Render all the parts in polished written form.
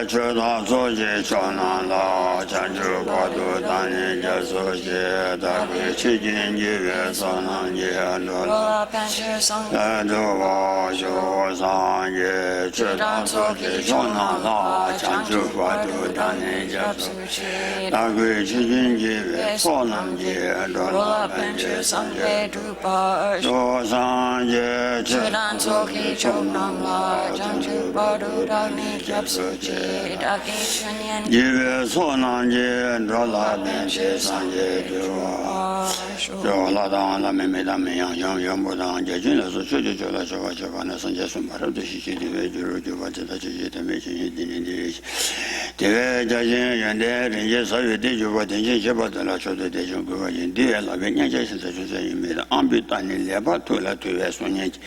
Chöda Soji Chonan La Chanchu Padu Dani Jasoji Dagui Chijin Jive Sonan Jiandola Duwa Shu Sanje Chöda Soji Chonan La Chanchu Padu Dani Jasoji Dagui Chijin Jive Sonan Jiandola Penche Sanje Duwa Sanje Chöda Soji Chonan La Chanchu Padu Dani Jasoji Jive Sonan Jiandola Penche Sanje Duwa Shu La Dan La Meme Da Me Yang Yang Yang Bo Dan Jie Jun La Su Chu Chu Chu La Chu Wa Chu Wa Na San Jie Sun Pa Ra Du Xi Xi Di Wei Ju Ru Ju Wa Zhe Da Chu Xi Ten Mei Xi Xi Di Ni Di Ri Xi Di Wei Jia Xin Yuan De Ren Jie Sa Yu Di Ju Wa Ten Xin Xie Pa De La Chu De De Zhong Gu Wa Yin Di Wei La Wei Nian Jie Xin Sa Chu Sa Yin Mei Da An Bi Dan Ni Le Pa Tu La Tu Wei Sun Nian Ji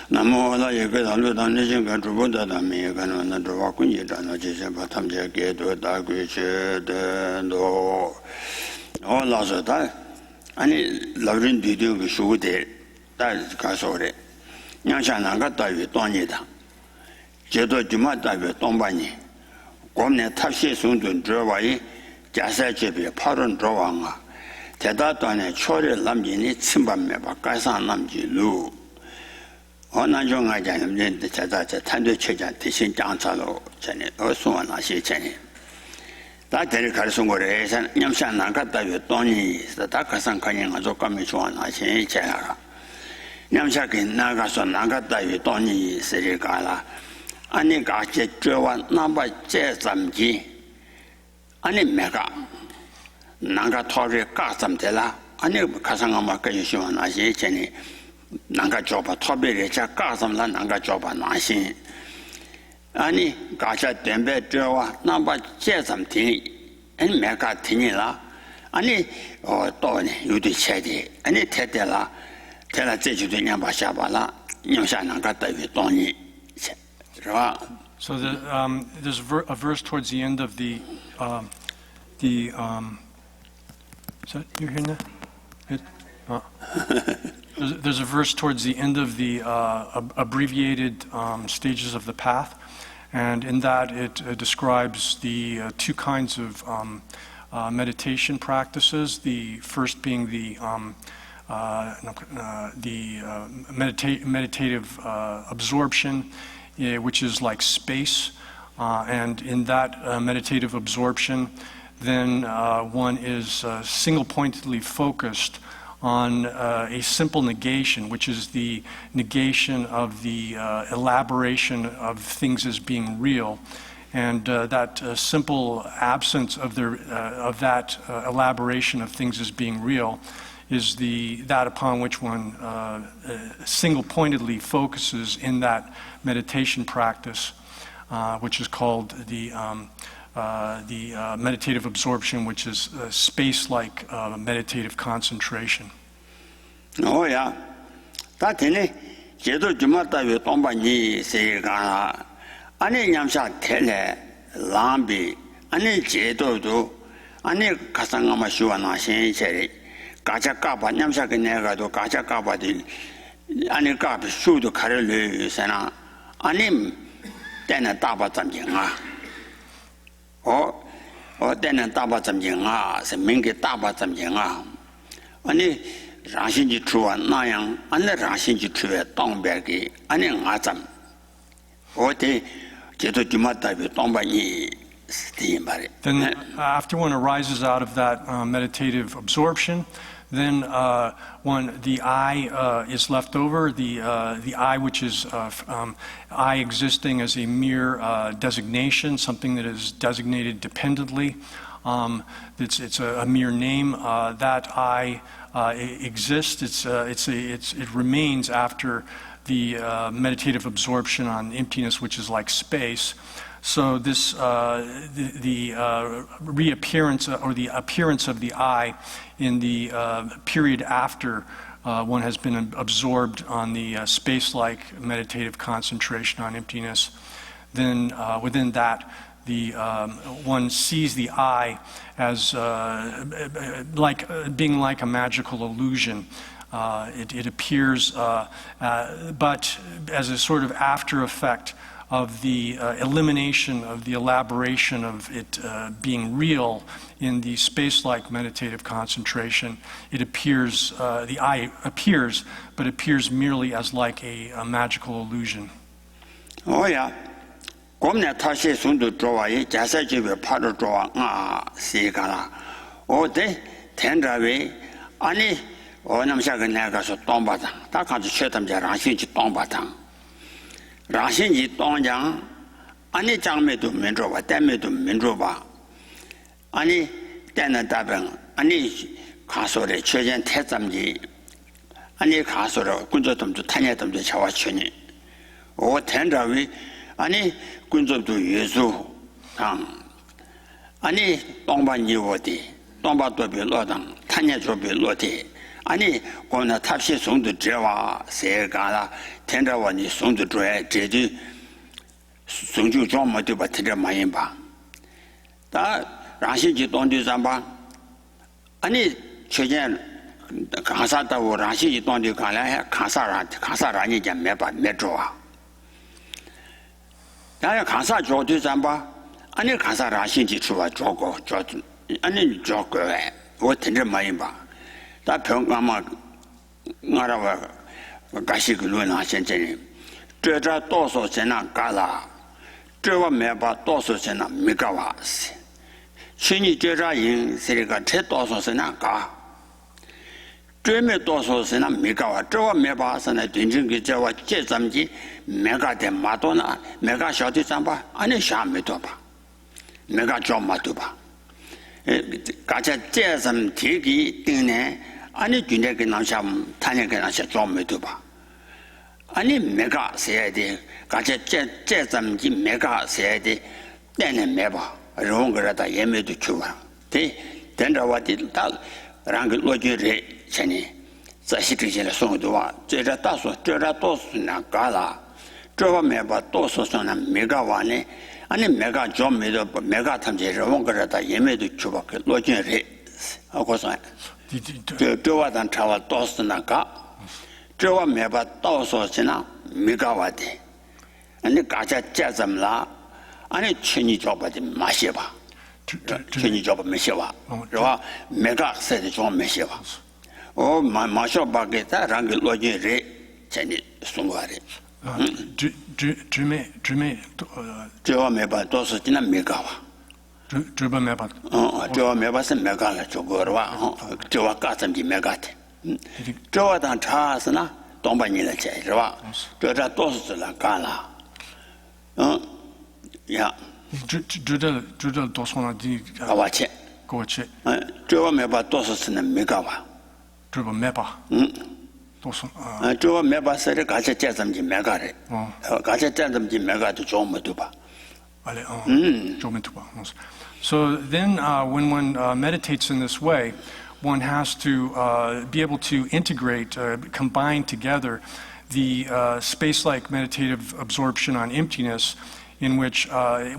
Namo La Ye Ge Da Lu Dan Ni Xin Gan Zhu Bu Da Da Mi Ye Gan Na Zhu Wa Kun Yi Dan Na Ji Xin Pa Tam Jie Ge Du Da Gui Che De Do O La Su Da 아니 라브린 디디오 쇼데 다 가서래 냥샤나가 다위 돈이다 제도 주마 다위 돈바니 고네 탑시 손돈 저와이 자사제비 파른 저왕아 대다단에 초를 남기니 침밤매 바까산 남기루 어나종하자는 자자자 탄도 체자 대신 장차로 전에 어수원하시 전에 다들 가르친 거래 냠산 나갔다요 돈이 다 가상 가냥 아주 감이 좋아하시 제가 냠사게 나가서 나갔다요 돈이 세리가라 아니 가제 저와 나바 제삼지 아니 메가 나가 토리 가삼텔라 아니 가상 아마 가지 좋아하시 전에 나가 줘봐 토비를 자 가삼라 나가 줘봐 나신 아니 가자 덴베 저와 나바 제삼티 아니 메가 티니라 아니 또네 유디 체디 아니 테텔라 테라 제주도 냐바 샤발라 녀샤나 갔다 위 돈이 저 So there's a verse towards the end of the is that you hearing that? There's a verse towards the end of the abbreviated stages of the path, and in that it describes the two kinds of meditation practices. The first being the meditative absorption, which is like space, and in that meditative absorption, then one is single-pointedly focused on a simple negation, which is the negation of the elaboration of things as being real. And that simple absence of that elaboration of things as being real is that upon which one single-pointedly focuses in that meditation practice, which is called the meditative absorption, which is space-like meditative concentration. Oh yeah, that is 제도 주마다에 돈바니 세가나 아니 냠샤 텔레 람비 아니 제도도 아니 가상가마 시와나 신체리 가자까바 냠샤게 내가도 가자까바디 아니 까비 수도 가르르 세나 아니 때는 따바 잠징아 때는 따바 잠징아 세민게 따바 잠징아 아니 라신지 추와 나양 아니 라신지 추에 동백이 아니 아잠 어때 제도 주마다비 동바니 스티마리. Then after one arises out of that meditative absorption, then the I is left over, the I which is I existing as a mere designation, something that is designated dependently. It's a mere name. That I exists. It remains after the meditative absorption on emptiness, which is like space. So this the reappearance or the appearance of the I in the period after one has been absorbed on the space-like meditative concentration on emptiness, then within that one sees the I as being like a magical illusion. It appears, but as a sort of after effect of the elimination of the elaboration of it being real in the space-like meditative concentration, it appears, the I appears, but appears merely as like a magical illusion. Oh yeah. Gomne tashi sundu jowa yi jasa jibe padu jowa nga sikala. O de tendrawe ani o namshaga naga so tongbatang. Ta kanzu chetamja rangshinji tongbatang. Rangshinji tongjang ani jangmedu minjoba, tenmedu minjoba. Ani tena dabang ani kansore chejen tetsamji ani kansore kunjotamju tanyatamju chawa chuni. O tendrawe 아니 군접도 예수 당 아니 동반이워디 동바도 별로당 탄야조 별로디 아니 고나 탑시 송도 제와 세가라 텐다와니 송도 줘야 제지 송주 좀 뭐도 받으려 많이 봐다 라시지 돈도 잠바 아니 최근 가사다고 라시지 돈도 가라 가사라니 좀 매봐 매줘와 나야 가사 조도 잠바 아니 가사 라신지 주와 조고 조 아니 조고에 뭐 텐데 많이 봐다 평가마 나라와 가시 그로나 현재 저자 도서 전나 가라 저와 매바 도서 전나 미가와스 신이 저자 인 세리가 제 도서 전나 가这么多数是那没搞啊，这我没把是那真正给这我这咱们的没搞的马多呢，没搞小的咱把，俺那下没多吧，没搞叫马多吧，刚才这咱们提给定呢，俺那今天跟那下，他那跟那下叫没多吧，俺那没搞谁的，刚才这咱们的没搞谁的，那那没吧，然后个人他也没得去玩，对，等着我的到。然后落去人前呢，这些这些的送的话，这大数那干了，这个没把多数上那没干完呢，俺那没干就没得没干他们这人，我个人他也没得去吧，给落去人，我说，这我咱查了多数那干，这我没把多数是那没干完的，俺那干家这怎么了？俺那去年交把的马些吧。去你叫不没写完，是吧？每个赛的装没写完，我马上把给他让给落进人，前里送过来的。只没这我没把多少斤那没搞啊。这不没把。这我没把是没搞了，就过了吧？这我干什么没搞的？这我当查是呢，东北人来钱是吧？这多少是来干了？呀。知道多少呢？给我钱，给我钱。这我没把多少是呢没搞吧？这不没把。多少？这我没把是的，刚才这怎么就没搞的？刚才这怎么就没搞的，做没对吧？做没对吧？So then, when one meditates in this way, one has to be able to integrate, combine together the space-like meditative absorption on emptiness, in which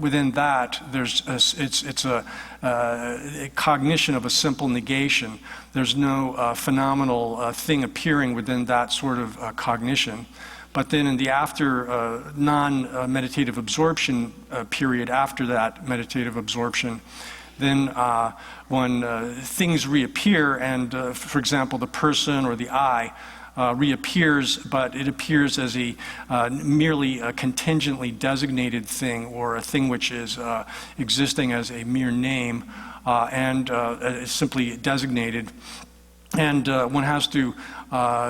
within that there's it's a cognition of a simple negation. There's no phenomenal thing appearing within that sort of cognition. But then in the after non-meditative absorption period, after that meditative absorption, then when things reappear, and for example, the person or the I reappears, but it appears as a merely a contingently designated thing, or a thing which is existing as a mere name and simply designated. And one has to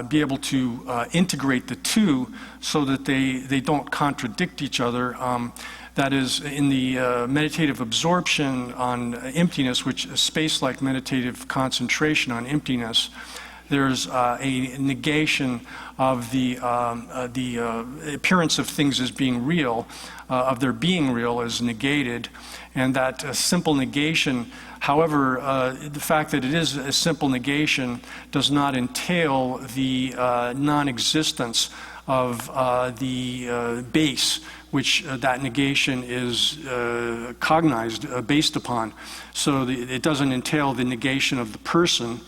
be able to integrate the two so that they don't contradict each other. That is, in the meditative absorption on emptiness, which is space-like meditative concentration on emptiness, there's a negation of the appearance of things as being real, of their being real is negated, and that simple negation, however, the fact that it is a simple negation does not entail the non-existence of the base which that negation is cognized, based upon. So it doesn't entail the negation of the person.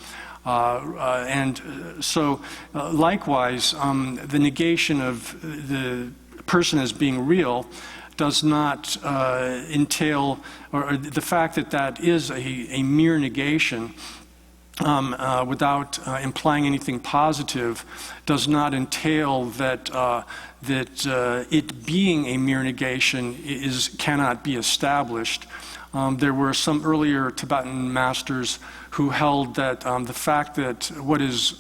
And so likewise, the negation of the person as being real does not entail, or the fact that that is a mere negation without implying anything positive does not entail that it being a mere negation cannot be established. There were some earlier Tibetan masters who held that the fact that what is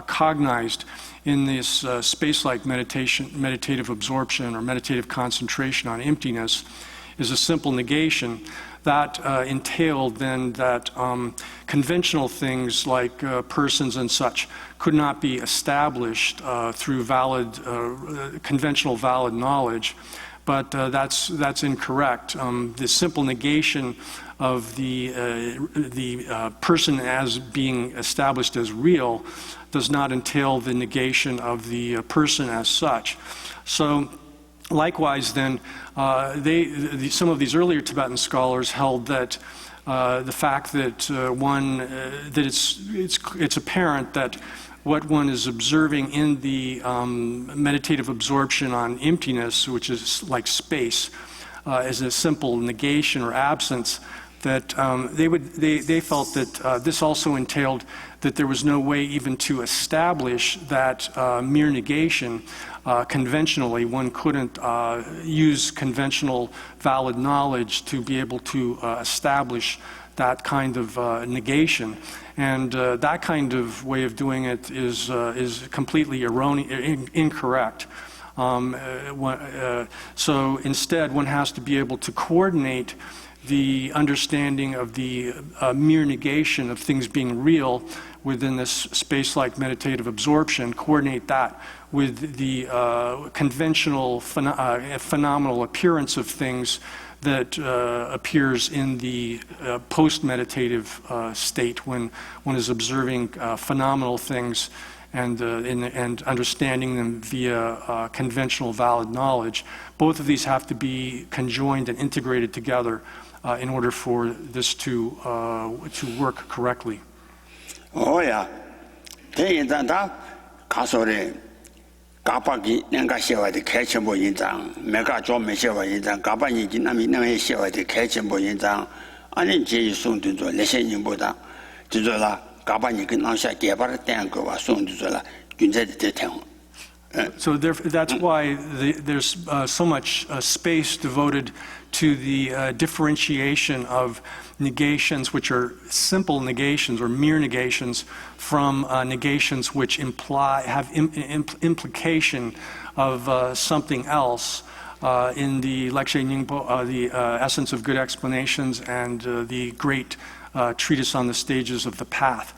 cognized in this space-like meditative absorption or meditative concentration on emptiness is a simple negation. That entailed then that conventional things like persons and such could not be established through conventional valid knowledge. But that's incorrect. The simple negation of the person as being established as real does not entail the negation of the person as such. So, likewise, then, some of these earlier Tibetan scholars held that the fact that it's apparent that what one is observing in the meditative absorption on emptiness, which is like space, is a simple negation or absence, that they felt that this also entailed that there was no way even to establish that mere negation conventionally. One couldn't use conventional valid knowledge to be able to establish that kind of negation. And that kind of way of doing it is completely erroneous, incorrect. So instead, one has to be able to coordinate the understanding of the mere negation of things being real within this space-like meditative absorption, coordinate that with the conventional phenomenal appearance of things that appears in the post-meditative state when one is observing phenomenal things and understanding them via conventional valid knowledge. Both of these have to be conjoined and integrated together in order for this to work correctly. Oh yeah, Kapaki Nanga Shewa the Catchable Yintang, Mega John Meshewa Yintang, Kapani Jinami Shewa the Catchable Yintang, and in Jay soon to do Lesson in Buddha, to Zola, Kapani can answer Gabar Tango, soon to Zola, Gunzet the town. So that's why there's so much space devoted to the differentiation of negations which are simple negations or mere negations from negations which have implication of something else. In the Lekshe Nyingpo, the Essence of Good Explanations, and the great treatise on the stages of the path.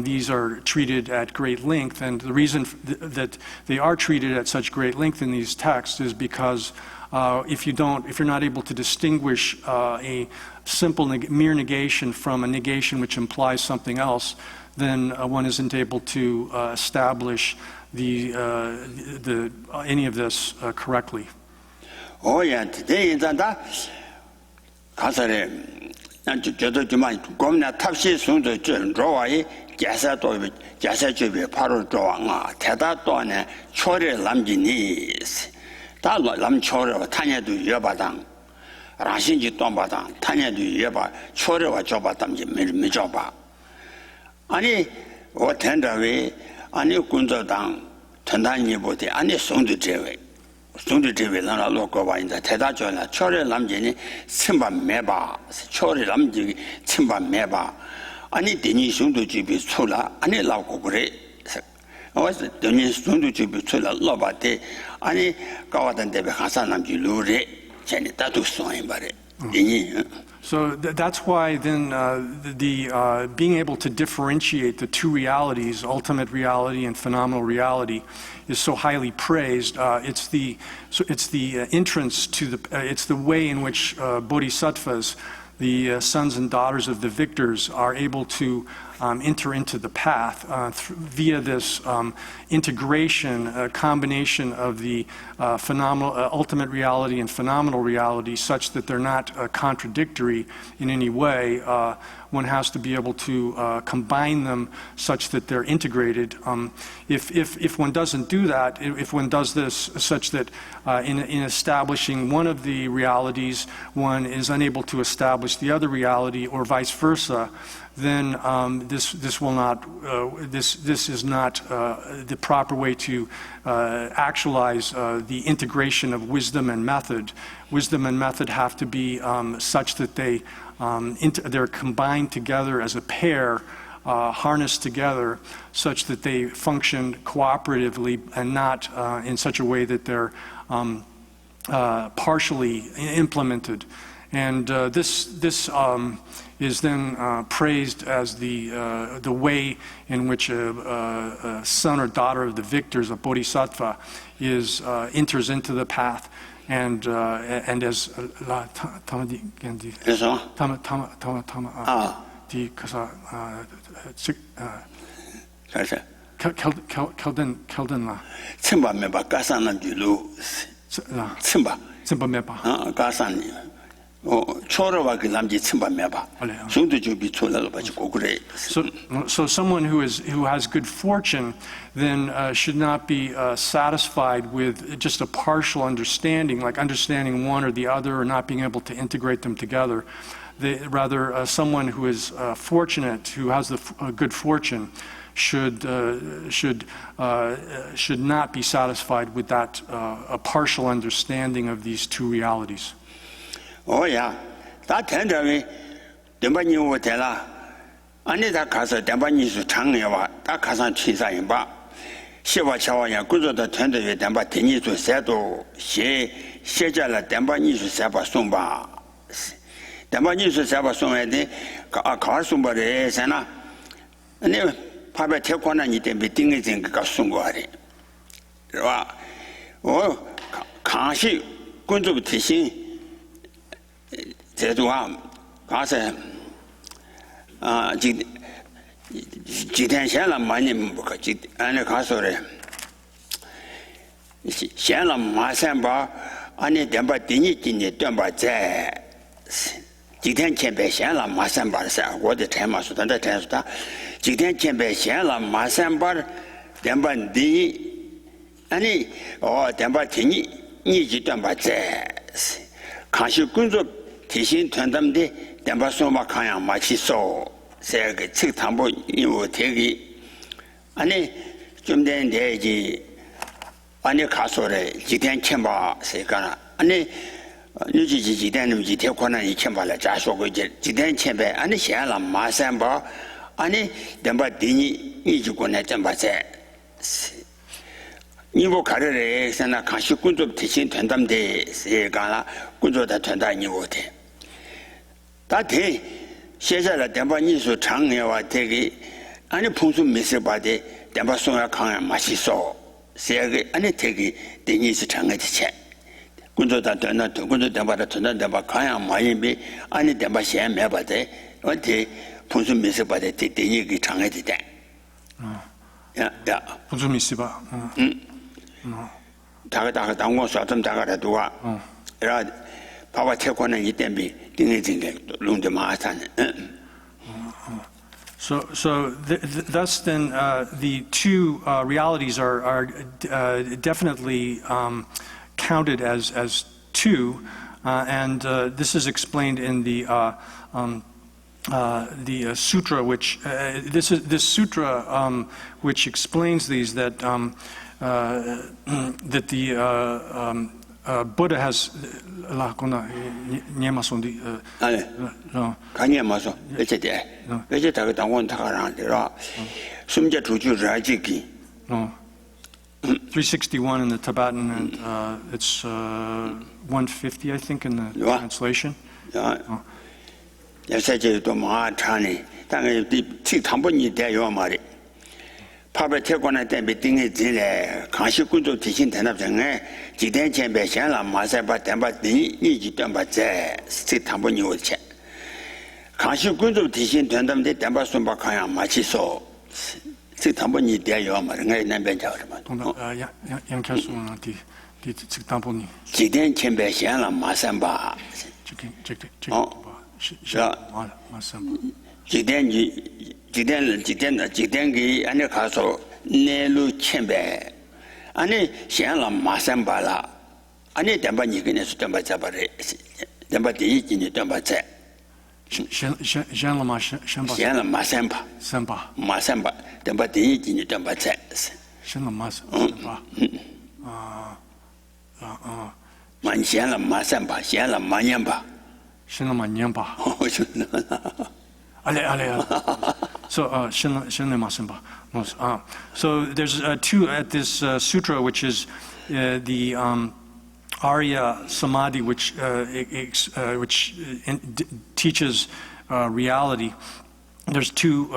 These are treated at great length, and the reason that they are treated at such great length in these texts is because if you're not able to distinguish a simple mere negation from a negation which implies something else, then one isn't able to establish any of this correctly. Oh yeah, today is that. 저도 좀 고민나 탑시 순도 좀 좋아해 자사도 자사주비 바로 좋아가 대다도 안에 초래 남진이 다 남초래 타냐도 여바당 라신지 돈바당 타냐도 여바 초래와 줘바담지 매 줘바 아니 어텐다왜 아니 군저당 전단이보대 아니 송도 제외 송도 제외는 로고와 인자 대다전에 초래 남진이 침반 매바 초래 남지 침반 매바 아니 되니 송도 집이 초라 아니 라고 그래 어서 되니 송도 집이 초라 로바데 아니 가와던 데베 하산 남지 루레 전에 다도 소인 바래 되니 So that's why then the being able to differentiate the two realities, ultimate reality and phenomenal reality, is so highly praised. It's the entrance to it's the way in which bodhisattvas, the sons and daughters of the victors, are able to enter into the path via this integration, a combination of the ultimate reality and phenomenal reality, such that they're not contradictory in any way. One has to be able to combine them such that they're integrated. If one doesn't do that, if one does this such that in establishing one of the realities, one is unable to establish the other reality, or vice versa, then this is not the proper way to actualize the integration of wisdom and method. Wisdom and method have to be such that they're combined together as a pair, harnessed together, such that they function cooperatively and not in such a way that they're partially implemented. And this is then praised as the way in which a son or daughter of the victors, a bodhisattva, enters into the path. And as So someone who has good fortune then should not be satisfied with just a partial understanding, like understanding one or the other, or not being able to integrate them together. Rather, someone who is fortunate, who has the good fortune, should not be satisfied with that a partial understanding of these two realities. Oh yeah, that tenderly, the money will tell her. Any that casa, the money is Changeva, that casa Chisa in Ba. She was showing a good of the tender with them, but they need to settle. She jala, the money is Saba Sumba. The money is Saba Sumba, a car Sumba, and then Papa take one and you can be thinking Kasungari. Oh, can't she go to teaching? 这段话，刚才几天前了，马年不可几，按照他说的，先了马上把按照点把第一今年段把在几天前边先了马上把噻，我的陈马说他的陈说他几天前边先了马上把点把第一，按照点把第一你就段把在，康熙工作。 提醒团他们的，等把说嘛看样嘛去说，这个这趟不有这个，安尼今天这个，安尼看说的几天前吧谁干了？安尼，你几天那么几天可能以前吧来再说过去，几天前呗，安尼现了马上吧，安尼等把第一你就过来等把在，你不看着嘞，现在康熙工作提醒团他们的谁干了？工作的团队你我的。 大体现在的电把艺术产业哇，这个俺的碰触没事吧的，电把送要看呀，马西少，这个俺的这个对你是产业的钱，工作的团队，工作电把的团队电把看呀，马一米，俺的电把钱没吧的，我的碰触没事吧的，对你个产业的钱，呀，碰触没事吧，大概当我说这么大概的多啊，然后。 把我贴可能一点比另外这个弄得麻烦。So thus then the two realities are definitely counted as two, and this is explained in the sutra, which this sutra which explains these that that the Buddha has la kona nyema sondi kanya maso echete echete ta won ta ran de ra sumje chu ju ra ji ki 361 in the Tibetan, and it's 150, I think, in the translation. Ya sa je to ma cha ni ta nge ti thang bo ni de yo ma de pa ba te kwa na de be ding ge ji le kang xi gun zhou ti xin tan da zheng ai ji dian qian bei xian la ma sai ba dan ba ni ji dan ba zai ti thang bo ni wo qian 강시 군도 대신 된다는데 담바 손바 가야 마치소. 즉 담보 니 대요 말은 남변 자오르만. 양캬수한테 직담보니. 지된 챔베 시안라 마산바. 지된기 안에 가서 내루 챔베 아니 시안라 마산바라 아니 담바 니그네서 담바 잡아래 담바 대이진이 담바 제 시안라 마산바 산바 마산바 담바 대이진이 담바 제 시안라 마산바 만시안라 마산바 시안라 마냠바 시안라 마냠바 Ale. So, so there's two at this sutra, which is the Arya Samadhi, which teaches reality. There's two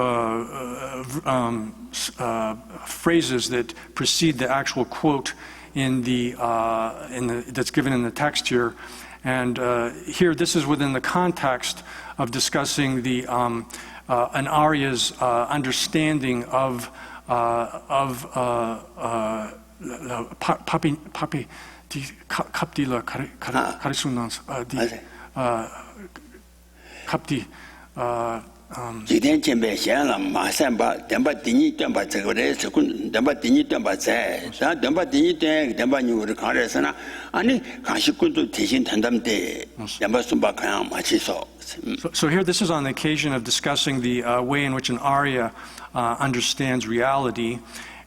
phrases that precede the actual quote that's given in the text here. And here, this is within the context of discussing the an Arya's understanding of papi di kapdila karisunans di kapdi. 지된 챔베 시안라 마산바 담바 디니 담바 저거래 저군 담바 디니 담바 제 담바 디니 때 담바 뉴를 가려서나 아니 가식군도 대신 단담대 담바 숨바 그냥 마치소. So here this is on the occasion of discussing the way in which an Arya understands reality,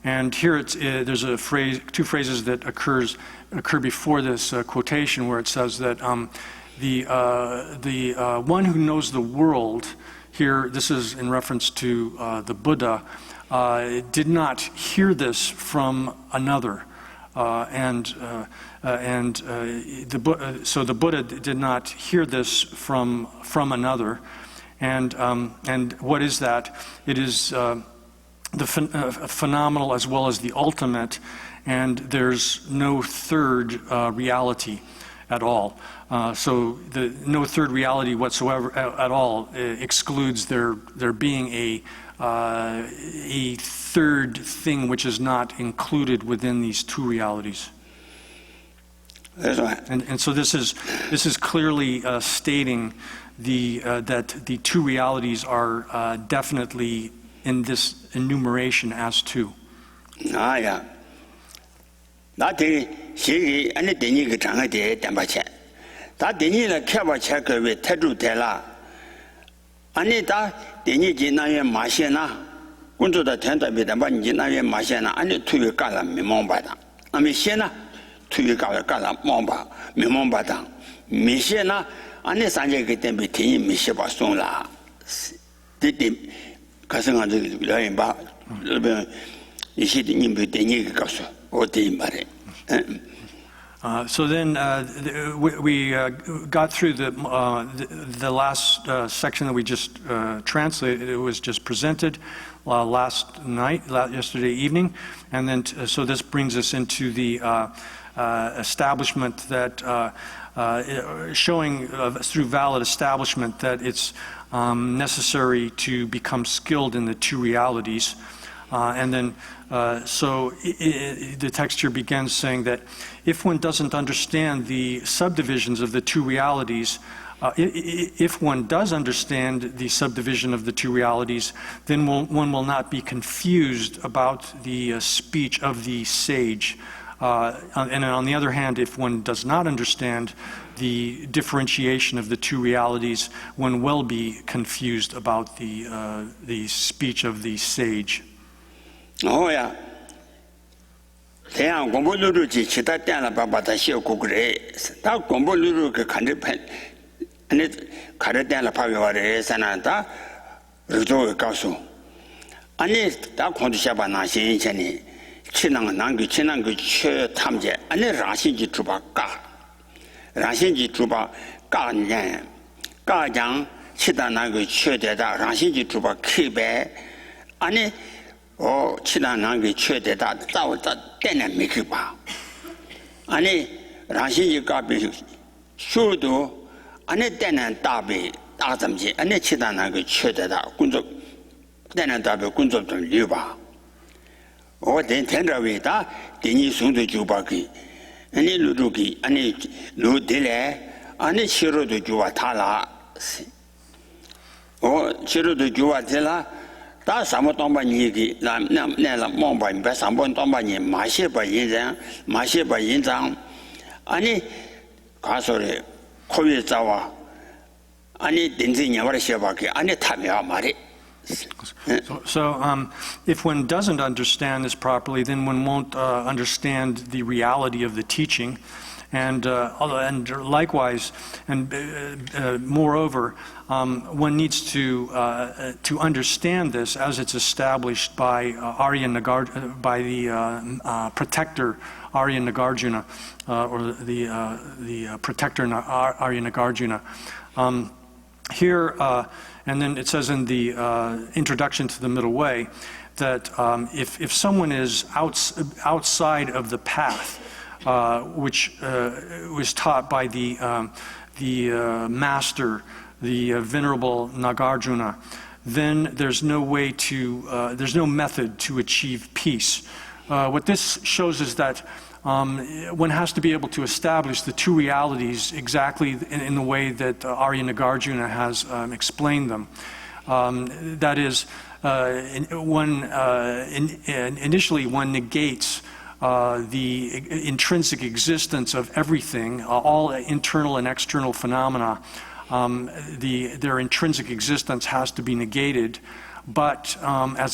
and here there's a phrase, two phrases that occur before this quotation where it says that the one who knows the world. Here, this is in reference to the Buddha, did not hear this from another, so the Buddha did not hear this from another, and what is that? It is the phenomenal as well as the ultimate, and there's no third reality at all. So no third reality whatsoever at all excludes there being a third thing which is not included within these two realities. That's right. And so this is clearly stating that the two realities are definitely in this enumeration as two. Ah, yeah. That she and the Dini Tanga de Dambache. That Dini la Kaba check with Tedu Tela. Anita Dini Jinayan Mashena. Unto the tender with the Jinayan Mashena and the two Gala Mimombada. I mean Shena, two Gala Momba, Mimombada. Mishena, and the Sanja get them between Mishaba Sula. Did him Casanga the Bar. You see the Dini Gasso. So then we got through the last section that we just translated. It was just presented yesterday evening, and then so this brings us into the establishment that showing through valid establishment that it's necessary to become skilled in the two realities. And then, so the text here begins saying that if one doesn't understand the subdivisions of the two realities, if one does understand the subdivision of the two realities, then one will not be confused about the speech of the sage. And on the other hand, if one does not understand the differentiation of the two realities, one will be confused about the speech of the sage. Oh yeah. 대양 공부를 지치다 때나 바바다 시고 그래. 다 공부를 그 간접한 아니 가르때나 파괴와래 산한다. 그래도 가수. 아니 다 공부샤바 나신천이 친한 난그 친한 그 최 탐제. 아니 라신지 주바까. 라신지 주바 까냐. 까장 치다 나그 최대다 라신지 주바 키베. 아니 친한 게 최대다 따오다 때는 미기봐. 아니 라신이 값이 수도 안에 때는 답이 다점지 안에 치단한 그 최대다 군족 내는 답에 군족 좀 려봐 어된 텐더위다 대니 송도 주바기 아니 루루기 아니 루딜에 아니 치료도 주와 탈라 치료도 주와 될라 다 사모 동반이기 남내라 몽바인 배 삼번 동반이 마시바 인장 아니 가서래 코에 자와 아니 딘지냐와 셔바기 아니 타미야 말이 So, if one doesn't understand this properly, then one won't understand the reality of the teaching, and likewise, and moreover, one needs to understand this as it's established by by the protector Arya Nagarjuna, or the protector Arya Nagarjuna. Here. And then it says in the introduction to the Middle Way that if someone is outside of the path, which was taught by the master, the venerable Nagarjuna, then there's no way to, there's no method to achieve peace. What this shows is that one has to be able to establish the two realities exactly in the way that Arya Nagarjuna has explained them. That is, initially one negates the intrinsic existence of everything, all internal and external phenomena. Their intrinsic existence has to be negated. But after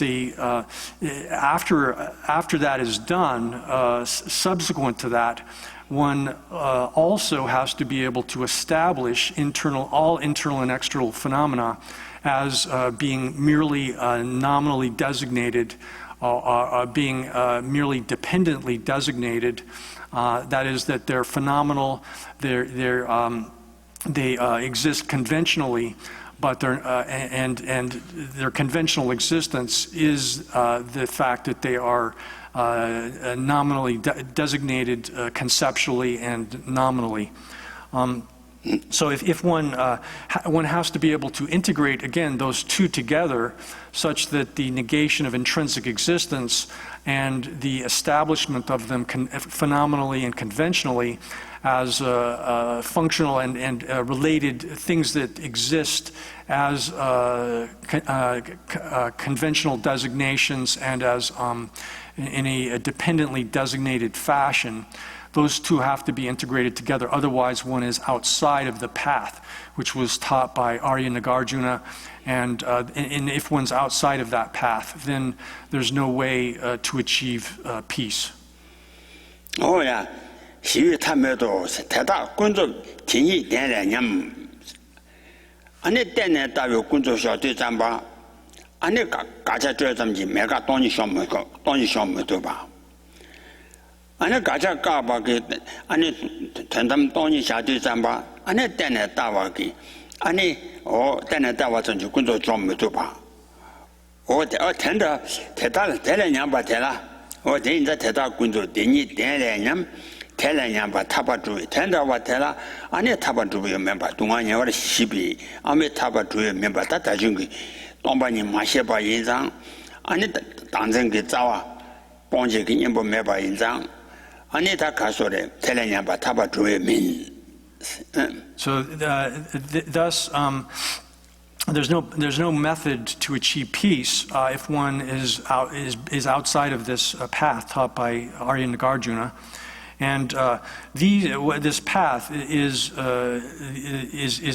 that is done, subsequent to that, one also has to be able to establish all internal and external phenomena as being merely nominally designated, being merely dependently designated. That is, that they're phenomenal, they exist conventionally. But and their conventional existence is the fact that they are nominally designated conceptually and nominally. So if one has to be able to integrate again those two together, such that the negation of intrinsic existence and the establishment of them phenomenally and conventionally as functional and related things that exist as conventional designations and as in a dependently designated fashion. Those two have to be integrated together, otherwise one is outside of the path, which was taught by Arya Nagarjuna, and if one's outside of that path, then there's no way to achieve peace. Oh yeah. 西域他们都是太大工作，经济点来年，俺那点呢大约工作小队长吧，俺那家家这咱们就每个当地项目对吧？俺那家家干吧给，俺那他们当地小队长吧，俺那点呢大话给，俺那点呢大话咱就工作项目对吧？听着太大了，太来年吧太了，听着太大工作，点你点来年。 태라냐바 타바주에 텐다와 테라 안에 타바주에 멤버 동안에 와 시비 아메 타바주에 멤버 다다중기 동반이 마셔바 인상 안에 당정기 자와 봉제기 인보 멤버 인상 안에 다 가소래 태라냐바 타바주에 민 So thus there's no method to achieve peace if one is outside of this path taught by Arya Nagarjuna. And this path is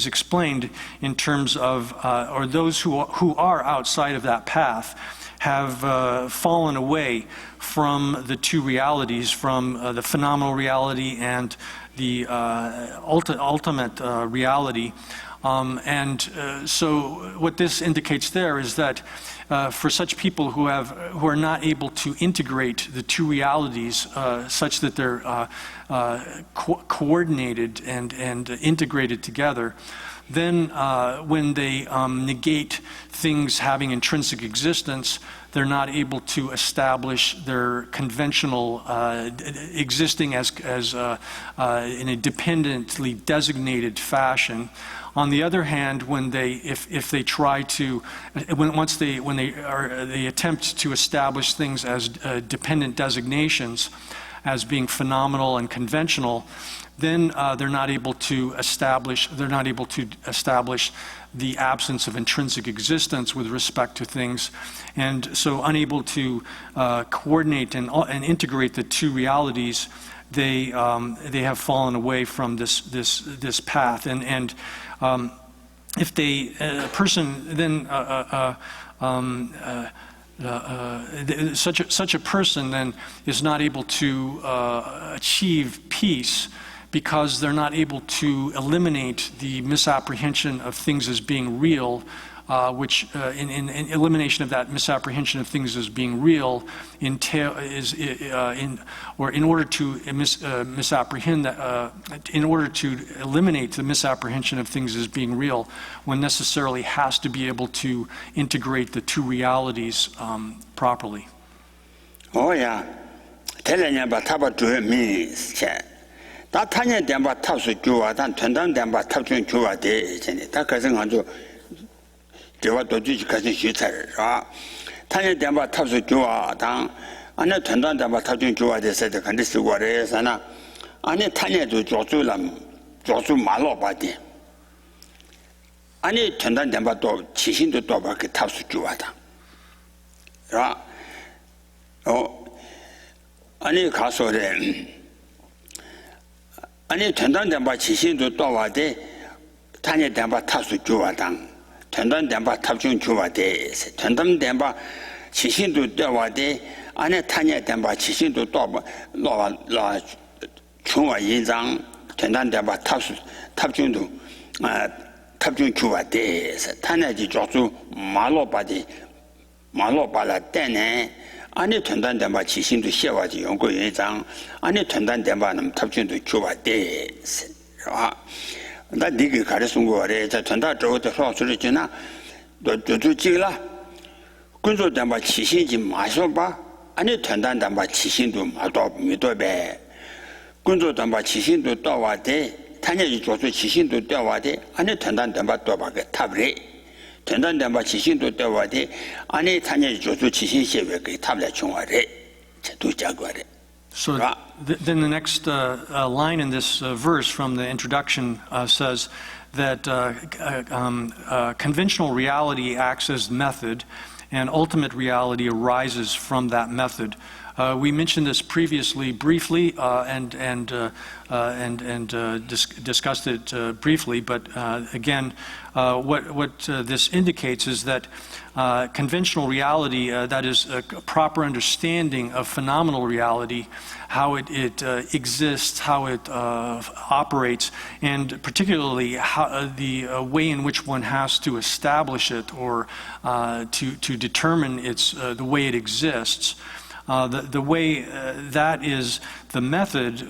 explained in terms of, or those who are outside of that path have fallen away from the two realities, from the phenomenal reality and the ultimate reality. So what this indicates there is that for such people who are not able to integrate the two realities such that they're coordinated and integrated together, then when they negate things having intrinsic existence, they're not able to establish their conventional existing as in a dependently designated fashion. On the other hand, when they attempt to establish things as dependent designations, as being phenomenal and conventional, then they're not able to establish the absence of intrinsic existence with respect to things, and so unable to coordinate and integrate the two realities. They have fallen away from this path, and if a person then such a person then is not able to achieve peace, because they're not able to eliminate the misapprehension of things as being real, which in elimination of that misapprehension of things as being real in order to misapprehend that, in order to eliminate the misapprehension of things as being real, one necessarily has to be able to integrate the two realities properly. Oh yeah, telling about Tabato means that Tanya Damba Tasu Jua, then Tundam Damba Tapun Jua de Takazing on Java to Cousin Shooter. Tanya Damba Tasu Jua, then and a Tundam Damba Tapun Jua, they said the condition what is, and a Tanya to Josulam, Josu Malo body. I need Tundam Damba to Chishin to Tobak Tasu Juata. Oh, I need Castle then. 아니 전단담바 지신도 또와데 탄예담바 탑수 주와당 전단담바 탑중 주와데 전단담바 지신도 또와데 안에 탄예담바 지신도 또와 중화 인장 전단담바 탑중도 탑중 주와데 탄예지 조수 말로바라 때네 아니 전단담바 지신도 시와지 연구 예장 아니 전단담바는 탑준도 주바데 나 네게 가르친 거래 저 전단 저것도 소소리 지나 너도 지라 군소담바 지신지 마셔봐 아니 전단담바 지신도 마도 믿어배 군소담바 지신도 떠와대 탄예지 조수 지신도 떠와대 아니 전단담바 떠봐게 탑래 전단담바 지신도 떠와대 안에 탄예지 조수 지신 시외게 탑래 중화래 도 자고래. So then the next line in this verse from the introduction says that conventional reality acts as method, and ultimate reality arises from that method. We mentioned this previously briefly and discussed it briefly, but again, what this indicates is that conventional reality, that is a proper understanding of phenomenal reality, how it exists, how it operates, and particularly how, the way in which one has to establish it or to determine the way it exists. The way that is the method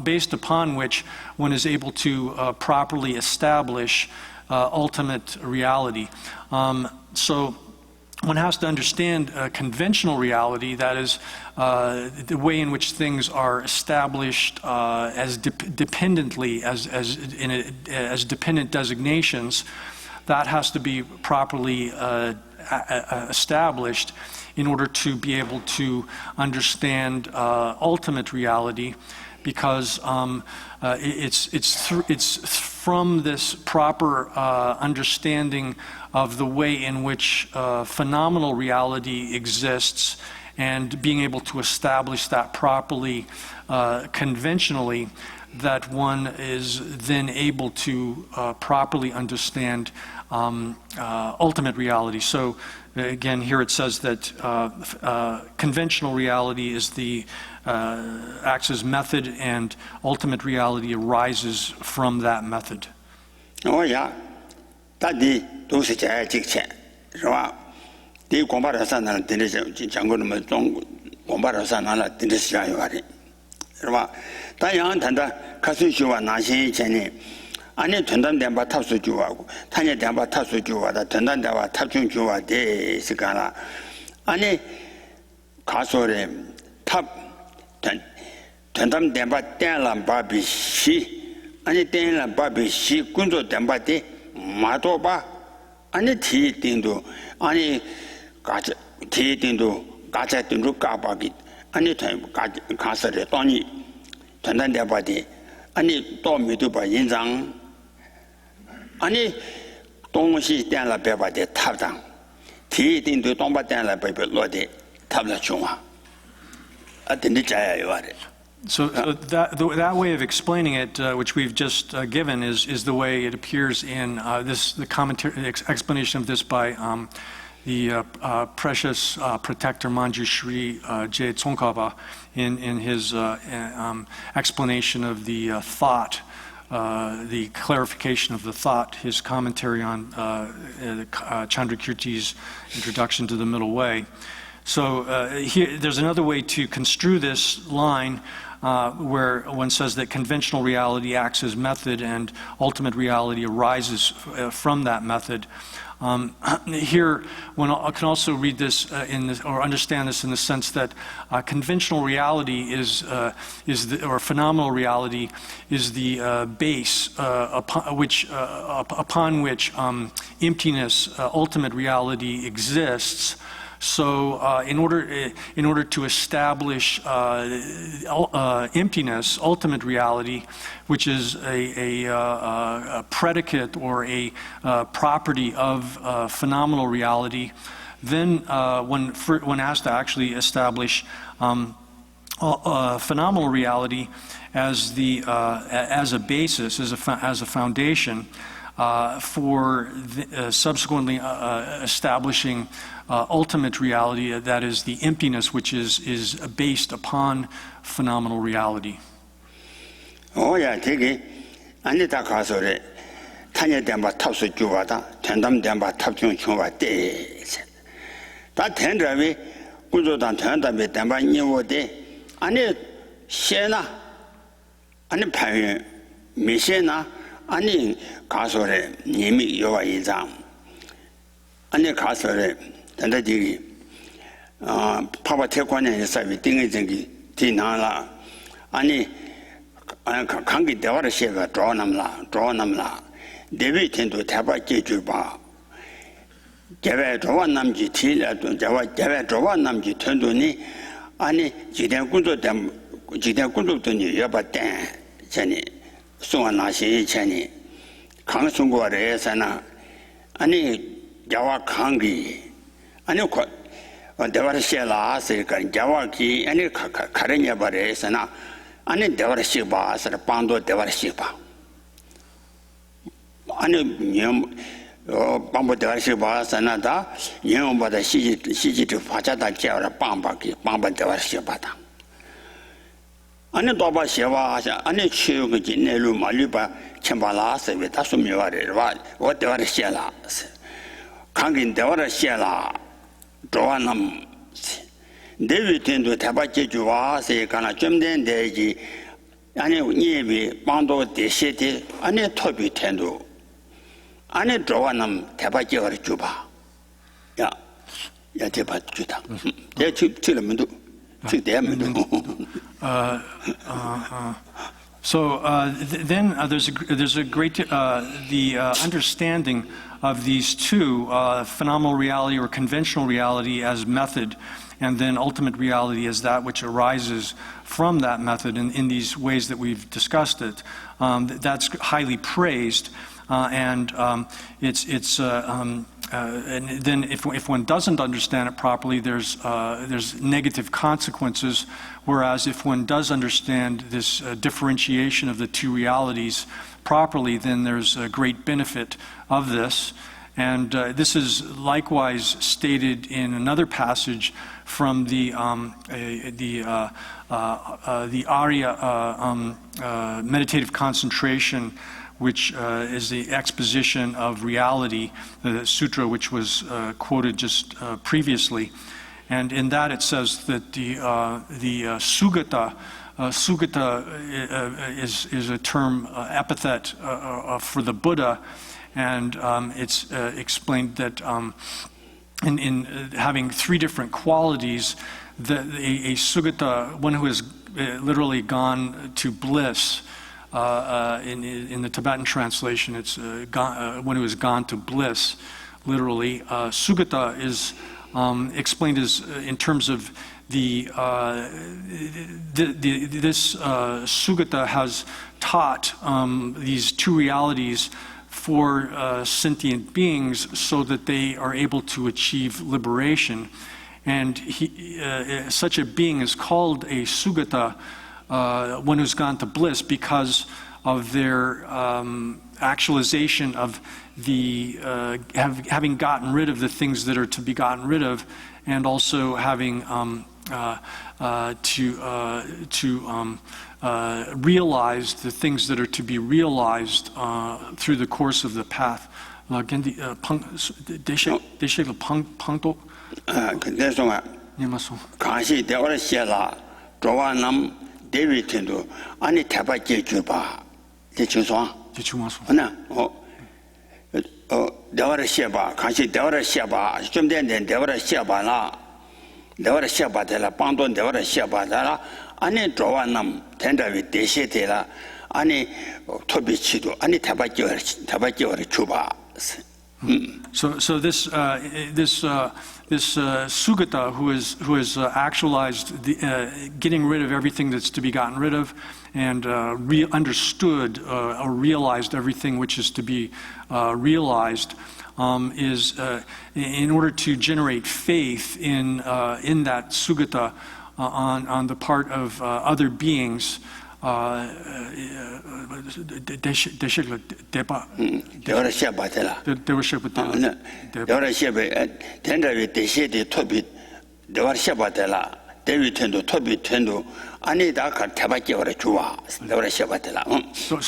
based upon which one is able to properly establish ultimate reality. So one has to understand conventional reality, that is the way in which things are established as dependently, as dependent designations. That has to be properly established in order to be able to understand ultimate reality, because it's from this proper understanding of the way in which phenomenal reality exists, and being able to establish that properly, conventionally, that one is then able to properly understand ultimate reality. So again, here it says that conventional reality is acts as method, and ultimate reality arises from that method. Oh yeah, that都是在之前，是吧？第广巴的上呢，真的是讲过那么中广巴的上呢，真的是这样有的，是吧？但杨谈的开始学完那些以前呢， 아니 전담대바 탑수 주하고 타냐 대바 탑수 주하다 전담대바 탑중 주하대 시간아 아니 가소래 탑 전담대바 땡란 바비시 아니 땡란 바비시 군조 댐바데 마도바 아니 티딩도 아니 가자 티딩도 가자 딩도 까바기 아니 가서래 또니 전담대바데 아니 또 미도바 인장 아니 동시 땡라 배바데 탑당 티딩도 동바 땡라 배배 로데 탑라 중화 아든지 자야요 아래 So that way of explaining it, which we've just given, is the way it appears in the commentary, the explanation of this by the precious protector Manjushri J. Tsongkhapa in his explanation of the thought, the clarification of the thought, his commentary on Chandrakirti's introduction to the Middle Way. So here, there's another way to construe this line where one says that conventional reality acts as method and ultimate reality arises from that method. Here, one can also read this or understand this in the sense that conventional reality or phenomenal reality is the base upon which emptiness, ultimate reality exists. So, in order to establish emptiness, ultimate reality, which is a predicate or a property of phenomenal reality, then one has to actually establish phenomenal reality as a basis, as a foundation for subsequently establishing ultimate reality, that is the emptiness, which is based upon phenomenal reality. Oh yeah, 되게 안에다 가서래 타녀대바 탑수 주와다 전담대바 탑중 주와대 다 텐드라비 구조단 전담배 대바 니워데 안에 셰나 안에 파유 미셰나 아니 가서래 님이 요와 이장 안에 가서래 단다지기 파바 태권에 사비 띵의정기 디나라 아니 관계 대화를 시가 조남라 데비텐도 대바 제주바 개발 조원 남지 티라도 개발 조원 남지 텐도니 아니 지대 군도더니 여바대 전에 송나시 전에 강송고래에서나 아니 자와 강기 아니 대화를 시라 세가 자와기 아니 가르냐 바래서나 아니 대화를 시바서 방도 대화를 시바 아니 방도 대화를 시바서나다 영보다 시지도 파자다叫了 방바기 대화를 시바다 아니 도바 시바하자 아니 치우고 진내로 말리바 첨발라서 왜 다소 미와래와 어 대화를 시라 강긴 대화를 시라 조안남 데비텐도 대바제 주와세 가나 좀 된대지 아니 예비 방도 대세대 아니 토비 텐도 아니 조안남 대바제를 주봐 야 대바 주다 내 집들면도 집대면도 So then there's a great the understanding of these two, phenomenal reality or conventional reality as method, and then ultimate reality as that which arises from that method in these ways that we've discussed it. That's highly praised, and then if one doesn't understand it properly, there's negative consequences. Whereas if one does understand this differentiation of the two realities properly, then there's a great benefit of this. And this is likewise stated in another passage from the Arya meditative concentration, which is the exposition of reality, the sutra which was quoted just previously. And in that it says that the Sugata Sugata is a term, epithet for the Buddha, and it's explained that in having three different qualities, that a Sugata, one who has literally gone to bliss, in the Tibetan translation, it's one who has gone to bliss, literally. Sugata is explained as in terms of this Sugata has taught these two realities for sentient beings so that they are able to achieve liberation. And such a being is called a Sugata, one who's gone to bliss, because of their actualization of the having gotten rid of the things that are to be gotten rid of, and also having realize the things that are to be realized through the course of the path. 데뷔텐도 아니 타바제 주바 대충소 하나 대화를 시어봐 같이 대화를 시어봐 좀 된데 대화를 시어봐라 대화를 시어봐달라 방돈 대화를 시어봐달라 아니 좋아남 텐다위 대시되라 아니 토비치도 아니 타바제 주바. So this Sugata who has actualized getting rid of everything that's to be gotten rid of, and understood or realized everything which is to be realized, is in order to generate faith in that Sugata on the part of other beings. So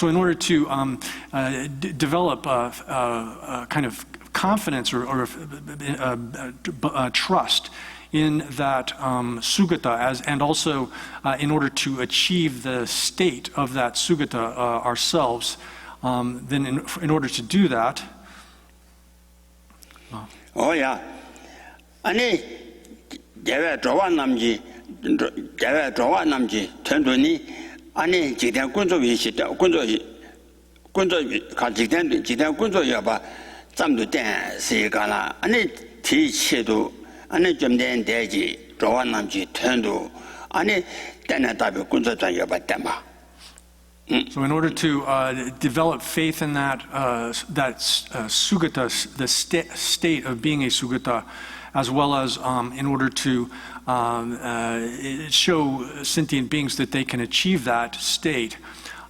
in order to develop a kind of confidence or trust in that Sugata, and also in order to achieve the state of that Sugata ourselves, then in order to do that, 아니 제가 좋아한 남지 전도니 아니 지단 군조위 시다 군조 가지단 지단 군조야 봐 잠도 된 세가라 아니 티치도 아니 좀 된 대지 좋아한 남지 전도 아니 때나 답이 군조자 봤다 봐. So in order to develop faith in that Sugata, the state of being a Sugata, as well as in order to show sentient beings that they can achieve that state,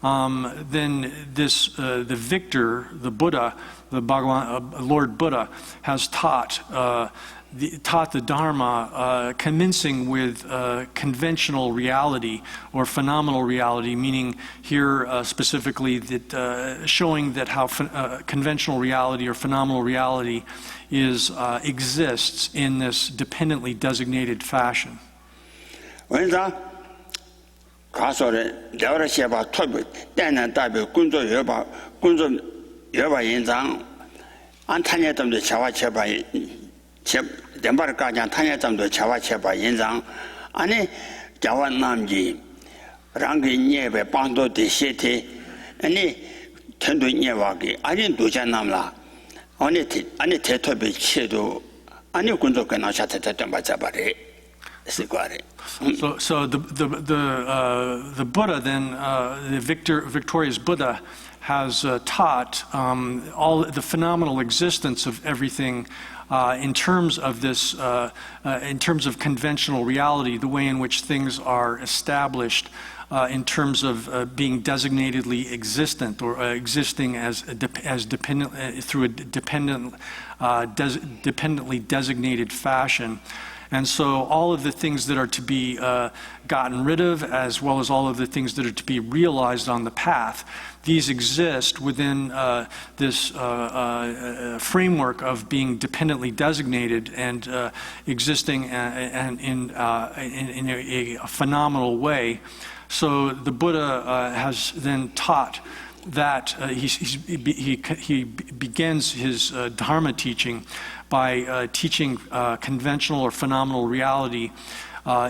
then the victor, the Buddha, the Bhagavan, Lord Buddha, has taught the Dharma, commencing with conventional reality or phenomenal reality, meaning here specifically that showing that how conventional reality or phenomenal reality exists in this dependently designated fashion. dembarkajan tanya jamdo chawa cheba yinjang ane jawa namji rangi nyebe pangdo de shete ane tendo nyewa ge ane doja namla ane tetobe chedo ane kunzo kana chata tamba jabare sigware. So the Buddha then, the victorious Buddha, has taught all the phenomenal existence of everything in terms of this, in terms of conventional reality, the way in which things are established in terms of being designatedly existent or existing as dependent through a dependently designated fashion. And so all of the things that are to be gotten rid of, as well as all of the things that are to be realized on the path, these exist within this framework of being dependently designated and existing in a phenomenal way. So the Buddha has then taught that he begins his Dharma teaching by teaching conventional or phenomenal reality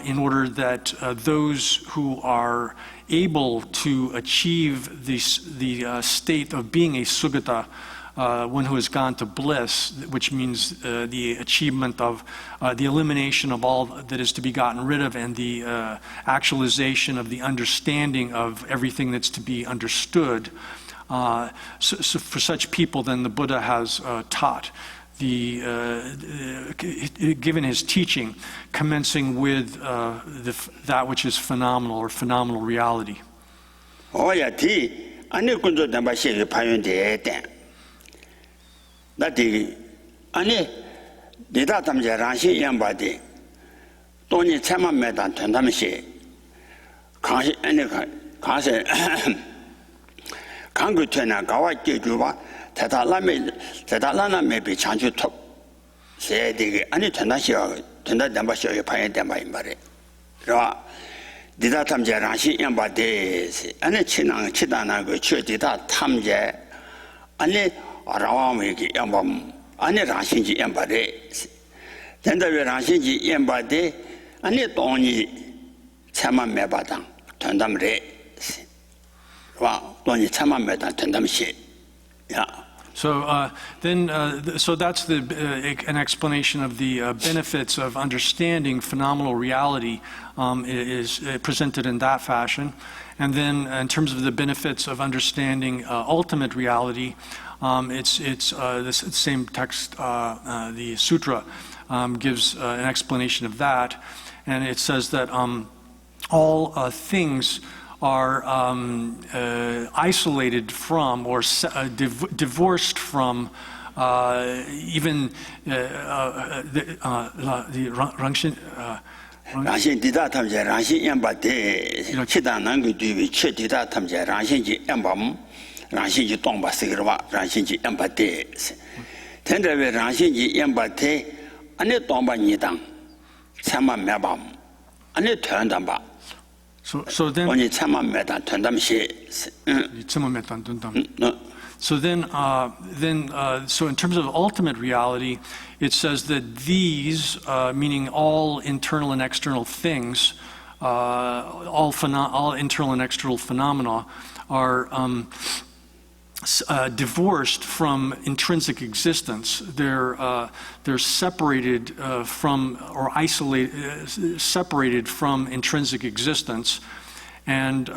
in order that those who are able to achieve the state of being a Sugata, one who has gone to bliss, which means the achievement of the elimination of all that is to be gotten rid of and the actualization of the understanding of everything that's to be understood. So for such people, then the Buddha has taught given his teaching, commencing with that which is phenomenal or phenomenal reality. Oh yeah, ane kunzo damba she payon de den. Dati ane dida tamje ranshi yamba de. Toni chama medan tendam she. Kanshi ane kanshi kangu tena gawa jejuba 대단한 맵이 장주 톱 세대게 아니 된다시어 된다 담바시어 파에 담바 임바래 그러와 디다 탐제 라시 양바데 아니 친앙 치다나고 최디다 탐제 아니 라와메기 양밤 아니 라신지 양바래 된다베 라신지 양바데 아니 돈이 참만 매바당 된담래 와 돈이 참만 매당 된담시 야 So so that's an explanation of the benefits of understanding phenomenal reality is presented in that fashion. And then in terms of the benefits of understanding ultimate reality, it's the same text, the sutra, gives an explanation of that. And it says that all things are isolated from or divorced from even the Rangshin. Rangshin dida tamje Rangshin yamba de chida nangu duwi che dida tamje Rangshin ji yamba Rangshin ji tongba sikirwa Rangshin ji yamba de tendewe Rangshin ji yamba de ane tongba nidang chama mebam ane tuyandamba. So then, so in terms of ultimate reality, it says that these, meaning all internal and external things, all internal and external phenomena, are divorced from intrinsic existence. They're separated from or isolated, separated from intrinsic existence, and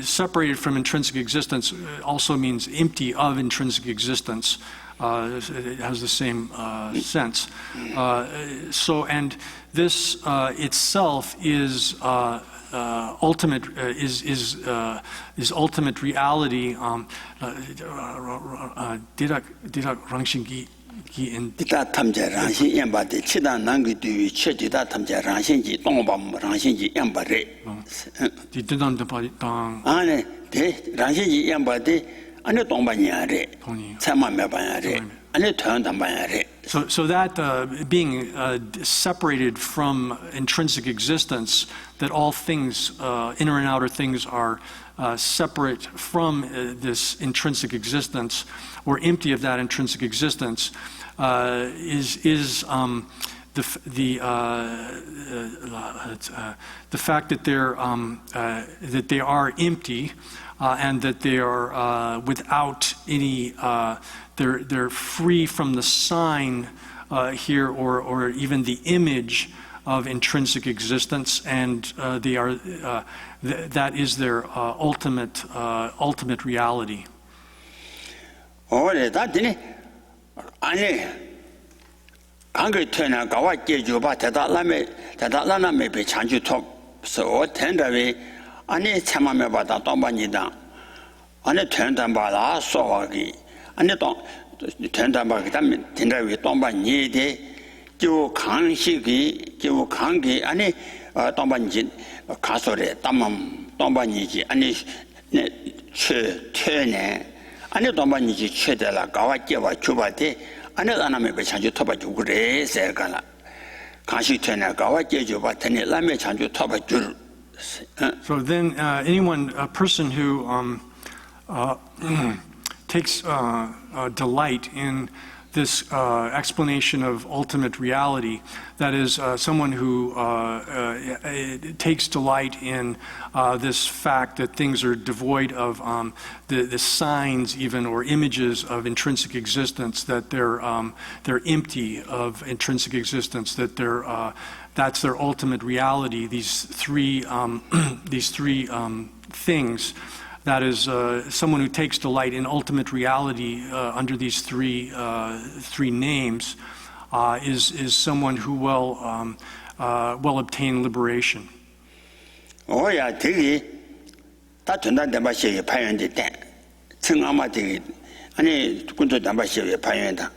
separated from intrinsic existence also means empty of intrinsic existence. It has the same sense. And this itself is. Ultimate is ultimate reality. Dida Rangshin gi in. Dida tamje Rangshin yamba de chida nangu duwi che dida tamje Rangshin ji dongbam Rangshin ji yamba re. Didam de dang. Ane de Rangshin ji yamba de ane dongba nya re. Chama me ba nya re. Ane tuan damba nya re. So that being separated from intrinsic existence, that all things, inner and outer things, are separate from this intrinsic existence, or empty of that intrinsic existence, is the fact that they are empty, and that they are without any. They're free from the sign here, or even the image of intrinsic existence, and they are that is their ultimate reality. Ore dadine ane 강그 töna gawa jeju ba 대달라나 메베 chanju top so tendawe ane chamame ba da tombanida ane tendan바라 소와기 ane 동 tendan바 그다음에 tendawe tomban이데 저 강식이 저 강기 ane tomban진 가소래 담만 tomban이지 ane 최 퇴네 ane tomban이지 최대라 가와 je와 주바데 ane 라나메 배 chanju top 주 그래 세가라 강식 퇴네 가와 je주 바 테네 라메 chanju top 주 So then a person who takes delight in this explanation of ultimate reality, that is, someone who takes delight in this fact that things are devoid of the signs even or images of intrinsic existence, that they're empty of intrinsic existence, that that's their ultimate reality. These three things. That is, someone who takes delight in ultimate reality under these three names is someone who will obtain liberation. Oh yeah, 되게 다 전단 담바시에 파연됐대. 청아마 되게 아니 군도 담바시에 파연다.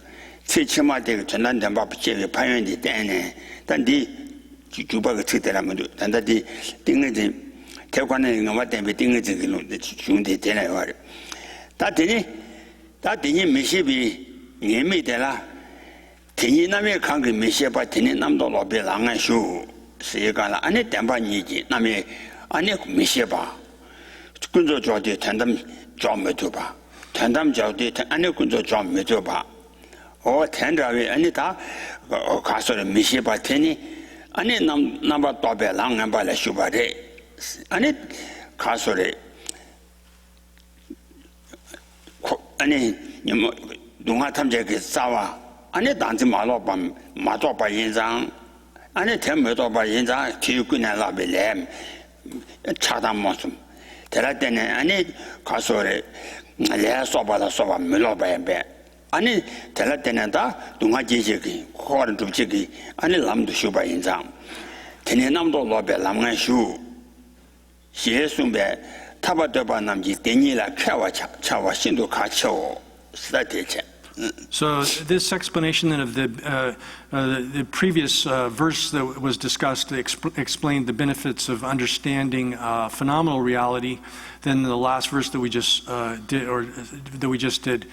최치마 되게 전단 담바시에 파연됐대네. 단디 주바가 측대라면 단다디 띵은지 대관에 영화 때문에 띵은지로 중대 되나요? 다더니 메시비 예미되라. 대니 남의 강그 메시바 대니 남도 로베 랑안슈 세가라 안에 담바니지 남의 안에 메시바 군조 조대 단담 좀 해줘봐. 단담 조대 안에 군조 좀 해줘봐. 단다왜 안에 다 가서 메시바 대니 안에 남바 도베 랑안바라 슈바데 아니 가서래 아니 뭐 농화 탐재게 싸와 아니 단지 말로바 마도바 인장 아니 대매도바 인장 기육군에 라벨렘 차단 모습 대라 때는 아니 가서래 레서바다 소바 밀로바에 아니 대라 때는 다 농화 지식이 코를 줍지기 아니 남도 슈바 인장 대내 남도 로벨 남간슈 예수배 타바더바 남지 데니라 캬와 차와 신도 가쳐 스타테체. So this explanation then of the previous verse that was discussed explained the benefits of understanding phenomenal reality. Then the last verse that we just did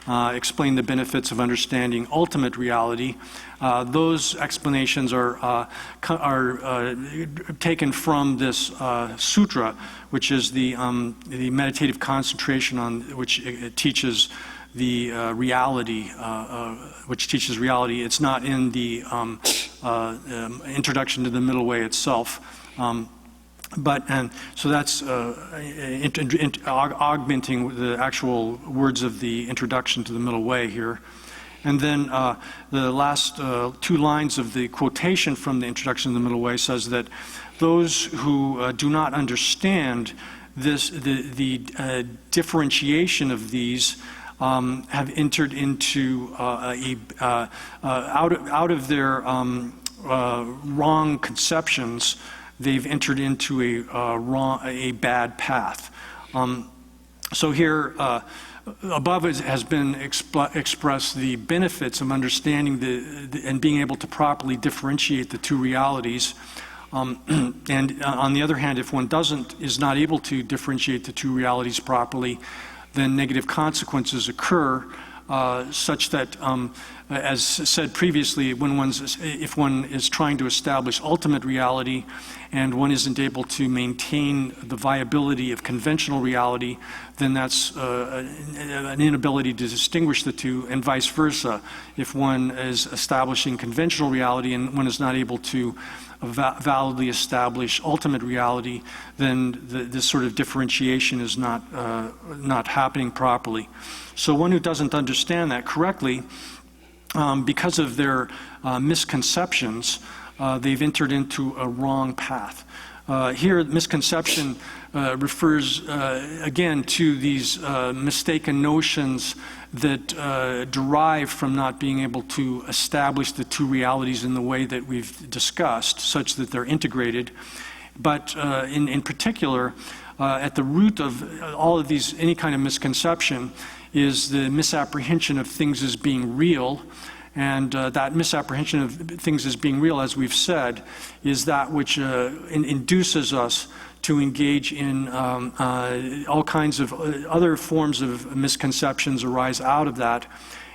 explained the benefits of understanding ultimate reality. Those explanations are taken from this sutra, which is the meditative concentration on which it teaches the reality, which teaches reality. It's not in the introduction to the middle way itself. So that's augmenting the actual words of the introduction to the middle way here. And then the last two lines of the quotation from the introduction to the middle way says that those who do not understand this, the differentiation of these, have entered into out of their wrong conceptions. They've entered into a bad path. So here, above has been expressed the benefits of understanding and being able to properly differentiate the two realities. And on the other hand, if one is not able to differentiate the two realities properly, then negative consequences occur, such that, as said previously, if one is trying to establish ultimate reality and one isn't able to maintain the viability of conventional reality, then that's an inability to distinguish the two, and vice versa. If one is establishing conventional reality and one is not able to validly establish ultimate reality, then this sort of differentiation is not happening properly. So one who doesn't understand that correctly, because of their misconceptions, they've entered into a wrong path. Here, misconception refers again to these mistaken notions that derive from not being able to establish the two realities in the way that we've discussed, such that they're integrated. But in particular, at the root of all of these, any kind of misconception, is the misapprehension of things as being real. And that misapprehension of things as being real, as we've said, is that which induces us to engage in all kinds of other forms of misconceptions arise out of that.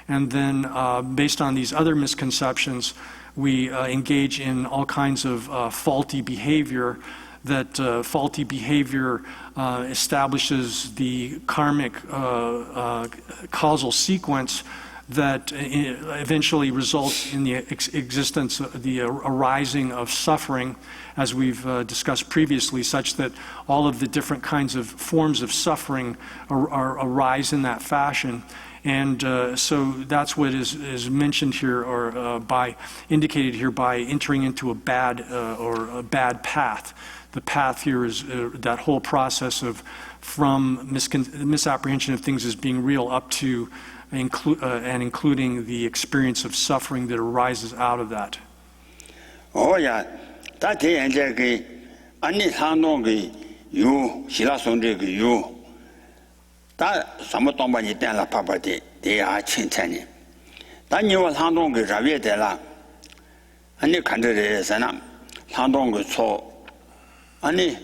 And then based on these other misconceptions, we engage in all kinds of faulty behavior that faulty behavior establishes the karmic causal sequence that eventually results in the existence, the arising of suffering, as we've discussed previously, such that all of the different kinds of forms of suffering arise in that fashion. And so that's what is mentioned here, or indicated here by entering into a bad or a bad path. The path here is that whole process of from misapprehension of things as being real up to and including the experience of suffering that arises out of that. Oh yeah, that is the any handong you shila sonde you. That some tomba ni la papa they are chinchani. That you was handong ravi de la. Any country is an handong so. Any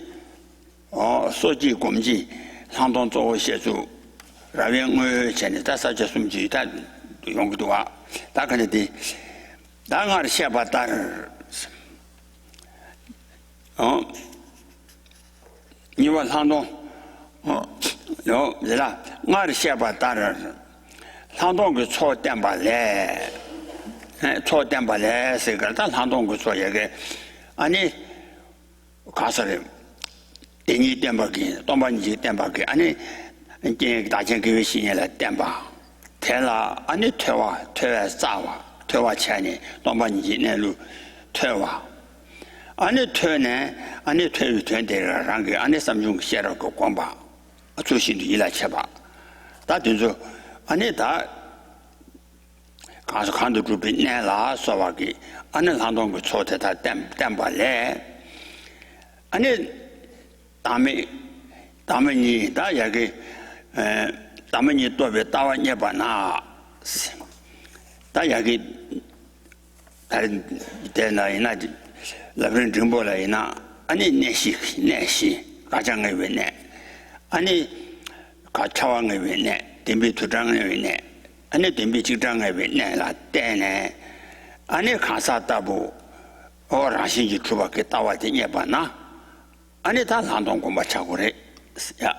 soji gomji handong zo xie ravi ngwe chen da sa je sum ji da yong du wa. Da kan de da ngar xia ba da你我当中有啦我的写吧当然是当中个错点吧来错点吧来是个但当中个错一个啊你卡啥的你点吧给当把你点吧给啊你这大钱给新年来点吧退了啊你退哇咋哇退哇钱呢当把你那路退哇안에 퇴네 안에 퇴되라 랑게 안에 삼중 셔라고 광바 조신도 일라 쳐봐 다 된저 안에 다 가서 간도 그룹이 내라 써와기 안에 한동 그 초대다 땜발래 안에 다음에 다 여기 다음에 또왜 따와냐 봐나 다 여기 다른 때나 이나지 라브는 정보라이나 아니 내시 가장의 왜네 아니 가차왕의 왜네 dembi 투장의 왜네 아니 dembi 직장의 왜네 라 때네 아니 가사다부 어라신지 주밖에 따와지 예바나 아니 다 한동 마차고래 야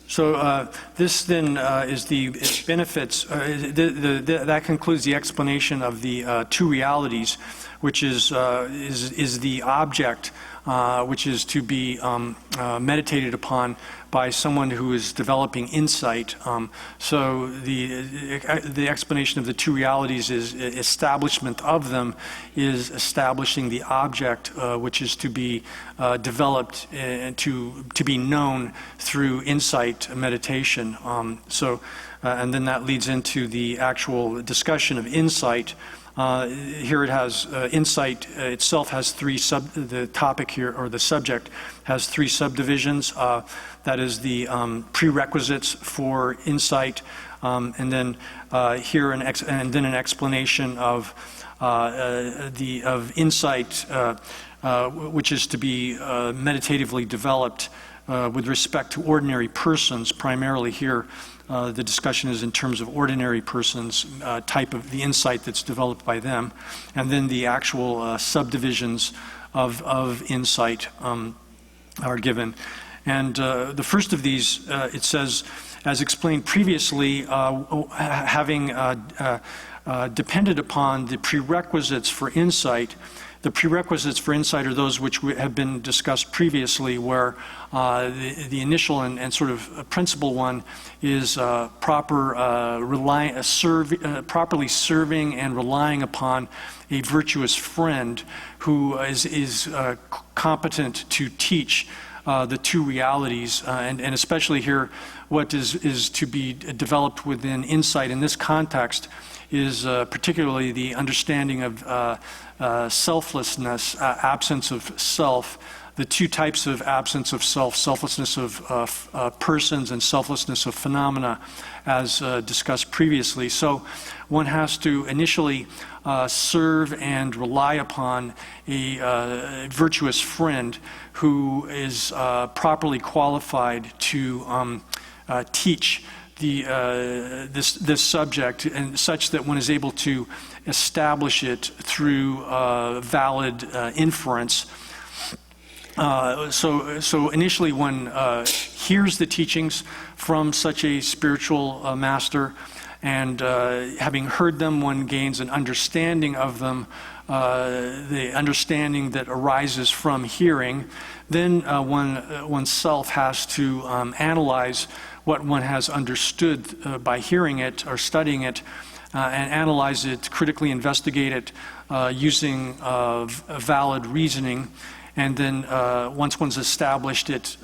So this then is the benefits, that concludes the explanation of the two realities, which is the object, which is to be meditated upon by someone who is developing insight. So the explanation of the two realities is establishment of them is establishing the object, which is to be developed and to be known through insight meditation. And then that leads into the actual discussion of insight. Here it has insight itself has the topic here, or the subject has three subdivisions. That is the prerequisites for insight, and then here and then an explanation of insight, which is to be meditatively developed with respect to ordinary persons. Primarily here, the discussion is in terms of ordinary persons, type of the insight that's developed by them, and then the actual subdivisions of insight are given. And the first of these, it says, as explained previously, having depended upon the prerequisites for insight. The prerequisites for insight are those which have been discussed previously, where the initial and sort of principal one is properly serving and relying upon a virtuous friend who is competent to teach the two realities, and especially here, what is to be developed within insight in this context is particularly the understanding of selflessness, absence of self, the two types of absence of self, selflessness of persons and selflessness of phenomena, as discussed previously. So one has to initially serve and rely upon a virtuous friend who is properly qualified to teach this subject, and such that one is able to establish it through valid inference. So initially one hears the teachings from such a spiritual master, and having heard them, one gains an understanding of them, the understanding that arises from hearing. Then oneself has to analyze what one has understood by hearing it or studying it, and analyze it, critically investigate it using valid reasoning. And then once one's established it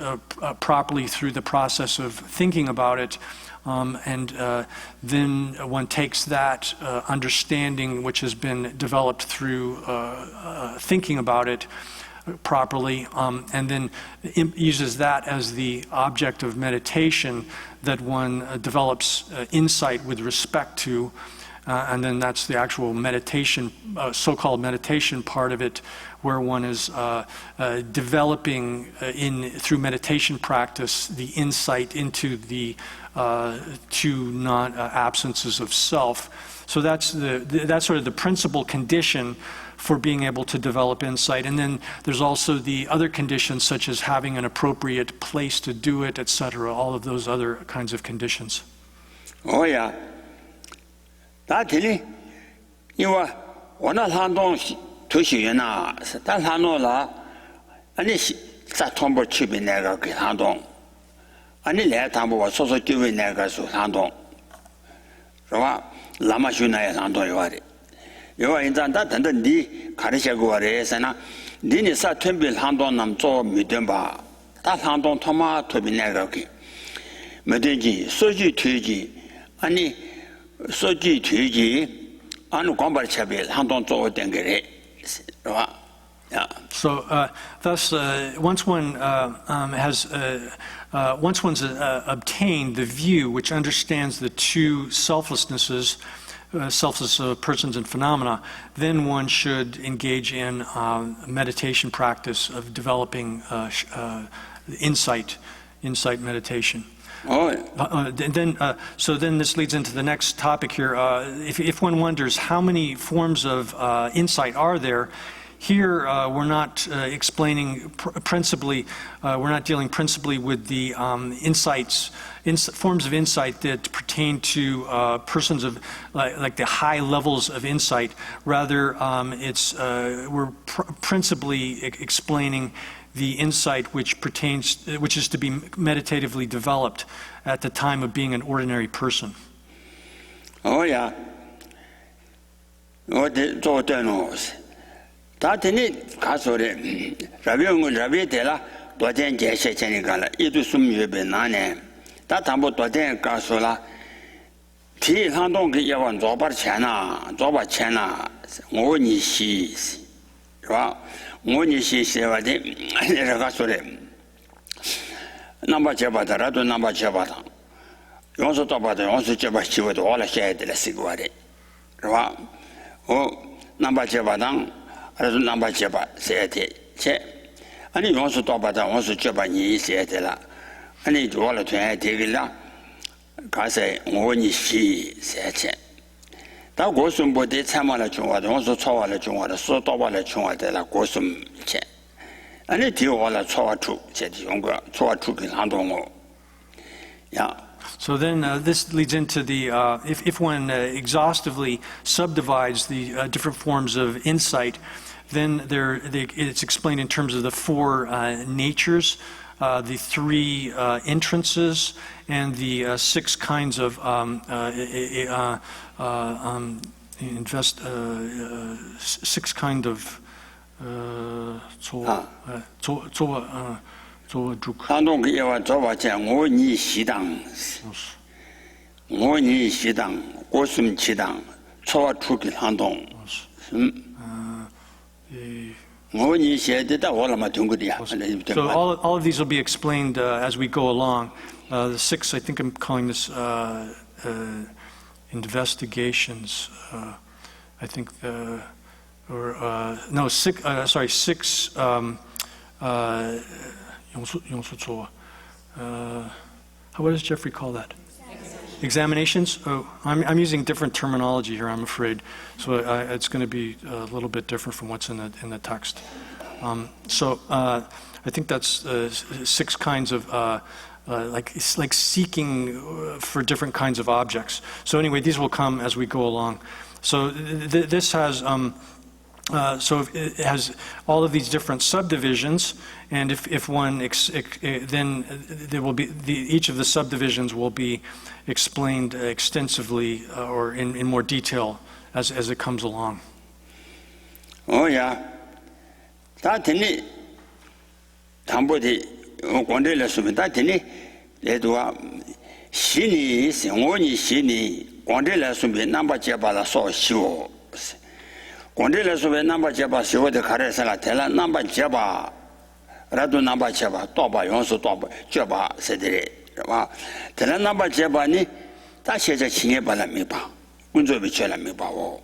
properly through the process of thinking about it, then one takes that understanding which has been developed through thinking about it properly, and then uses that as the object of meditation that one develops insight with respect to. And then that's the actual meditation, so-called meditation part of it, where one is developing through meditation practice the insight into the two non-absences of self. So that's sort of the principal condition for being able to develop insight. And then there's also the other conditions, such as having an appropriate place to do it, etc. All of those other kinds of conditions. Oh yeah. 다 들리 이와 원한 한동 도시연아 단 한노라 아니 자 통보 집에 내가 그 한동 아니 내 담보 소소 집에 내가 수 한동 그러와 라마슈나의 한동 요아리 요아 인자다 단단 니 가르쳐고 와래서나 니네 사 템빌 한동 남조 믿음바 다 한동 토마 토비 내가 그 뭐든지 소지 퇴지 아니 소지 퇴지 안 공부를 차별 한동 조 된게 So, thus, once one once one's obtained the view which understands the two selflessnesses, selfless persons and phenomena, then one should engage in meditation practice of developing insight meditation. So then this leads into the next topic here. If one wonders how many forms of insight are there, here we're not explaining principally, we're not dealing principally with the forms of insight that pertain to persons of like the high levels of insight. Rather, we're principally explaining the insight which is to be meditatively developed at the time of being an ordinary person. Oh yeah. What the 다테니 가소레 라비에 데라 도전 제시체니까라 이도 숨유베 나네 다 담보 도전 가소라 티 한동게 야원 조바르체나 오니시 와 오니시 세와데 내가 가소레 남바 제바다라도 남바 제바다 용서 도바다 용서 제바 치고도 올라 셔야들 시고아레 와 남바 제바당 그래서 남바 제바 세대 제 아니 용서 도바다 용서 제바 니 세대라 아니 좋아라 돼 되길라 가서 오니시 세체 다 고슴보대 참아라 중화도 용서 초와라 중화도 소도바라 중화데라 고슴체 아니 뒤와라 초와투 제디 용거 초와투긴 한동어 야 So then this leads into the, if one exhaustively subdivides the different forms of insight, then it's explained in terms of the four natures, the three entrances, and the six kinds of six kind of 한동 예와 조바체 오니 시당 고슴 치당 초와 추기 한동 오니 시에다 올라마 둥거리야. So all of these will be explained as we go along. The six, I think I'm calling this investigations. I think six. What does Jeffrey call that? Examinations? Oh, I'm using different terminology here, I'm afraid. So it's going to be a little bit different from what's in the text. I think that's 6 kinds of, it's like seeking for different kinds of objects. So anyway, these will come as we go along. So this has, so it has all of these different subdivisions, and if one, then there will be, each of the subdivisions will be explained extensively or in more detail as it comes along. Oh yeah. That tini tambodi gondela sumi that tini ledwa shini singoni shini gondela sumi namba jebala so shiwo gondela sumi namba jeba shiwo de karesala tela namba jeba radu namba jeba toba yonsu toba jeba sedere ba tela namba jeba ni ta sheja chinge bala mi ba kunzo bichela mi ba wo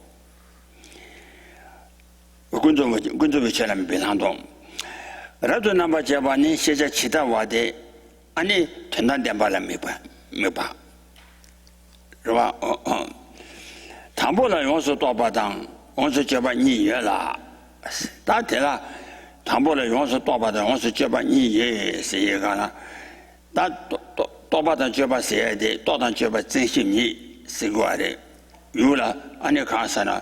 군조 비처럼 변한동 라도 남바 제바니 시제 치다 와데 아니 전단된 발람 미봐 그봐 담보라 용서 또바당 원서 제바 니예라 다텔라 담보라 용서 또바당 원서 제바 니예 세예가나 다 또바당 제바 세야데 또단 제바 진심이 세고아래 유라 아니 가사나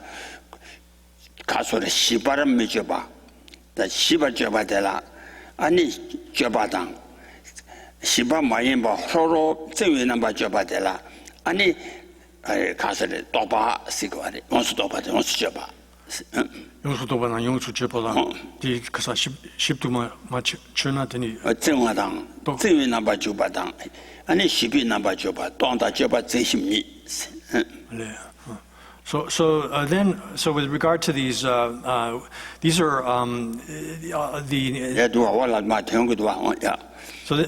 가소를 시바람 미줘봐. 다 시바 줘봐대라. 아니 줘봐당. 시바 마인바 서로正위는 봐 줘봐대라. 아니 가소를 또봐 시고아래. 원수 또봐대. 원수 줘봐. 용수 또봐나 용수 줘봐라. 디 그사 십두마 마치 전화더니正화당.正위는 봐 줘봐당. 아니 시비는 봐 줘봐. 또한다 줘봐 진심이. 네. So with regard to these are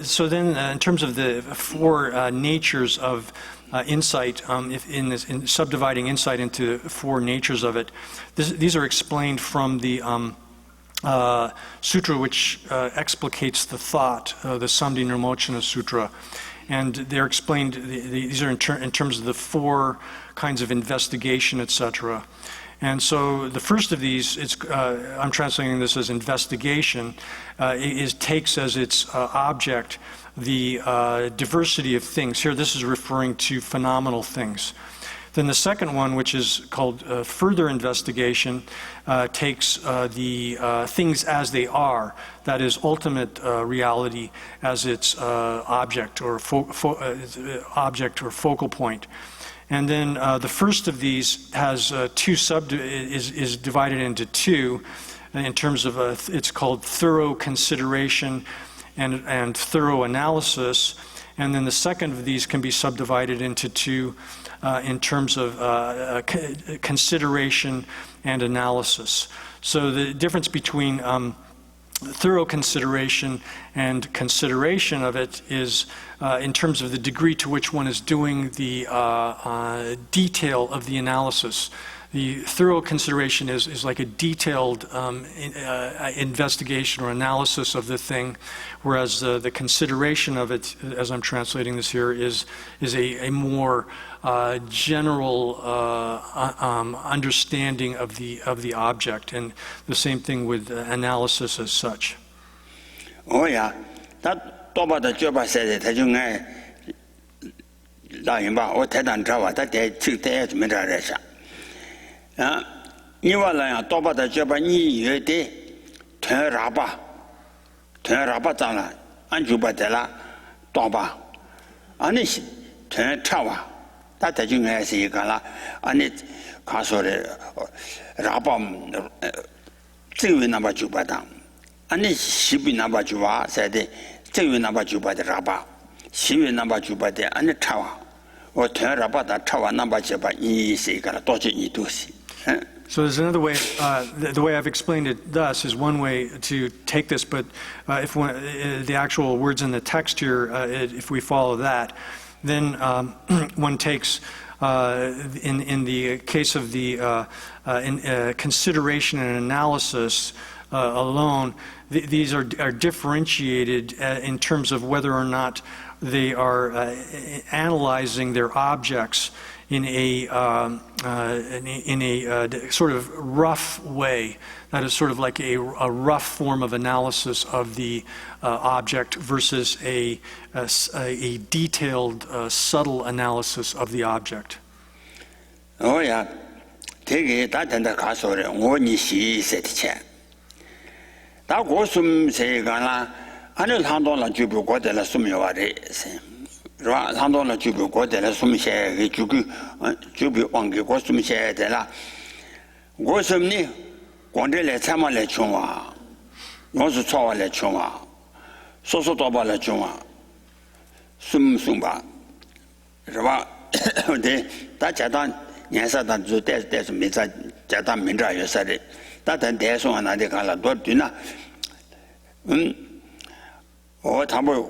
so then in terms of the 4 natures of insight, in subdividing insight into 4 natures of it, these are explained from the sutra which explicates the thought, the Samdhi Nirmochana Sutra. And they're explained, these are in terms of the 4 kinds of investigation, etc. And so the first of these, I'm translating this as investigation, takes as its object the diversity of things. Here, this is referring to phenomenal things. Then the second one, which is called further investigation, takes the things as they are, that is ultimate reality, as its object or focal point. And then the first of these has is divided into 2 in terms of it's called thorough consideration and thorough analysis. And then the second of these can be subdivided into 2 in terms of consideration and analysis. So the difference between thorough consideration and consideration of it is in terms of the degree to which one is doing the detail of the analysis. The thorough consideration is like a detailed investigation or analysis of the thing, whereas the consideration of it, as I'm translating this here, is a more general understanding of the object, and the same thing with analysis as such. Oh yeah, that toba joba said that you know, Layimba or Tedan Java that they took the Edmiraresha. Niwala toba joba ni yede, turn raba zana, and Jubatella, toba, Anish, turn tower. That you know, see Gala, and it Casore Rabam Tiwi number Jubadam. And it Shibi number Juba said the Tiwi number Juba the Rabba, Shibi number Juba the and the tower, or turn Rabba that tower number Juba easy Gala Doji Dusi. So there's another way, the way I've explained it thus is one way to take this, but if the actual words in the text here, if we follow that, then one takes, in the case of the consideration and analysis alone, these are differentiated in terms of whether or not they are analyzing their objects in a sort of rough way. That is sort of like a rough form of analysis of the object versus a detailed, subtle analysis of the object. Oh yeah, 되게 다된다 가서래. 원이 시세티체. 다 고숨 세가나 안을 한동안 주부 고대라 숨여와래. 라 한동안 주부 고대라 숨셰 주부 왕게 고숨셰 되라. 고숨니 권대래 참말래 총아. 원수 초와래 총아. 소소도발래 총아. 숨숨바. 是吧？对，大家当 年少当就带是没在家当民众有啥的，但带送那的看了多对呢，他们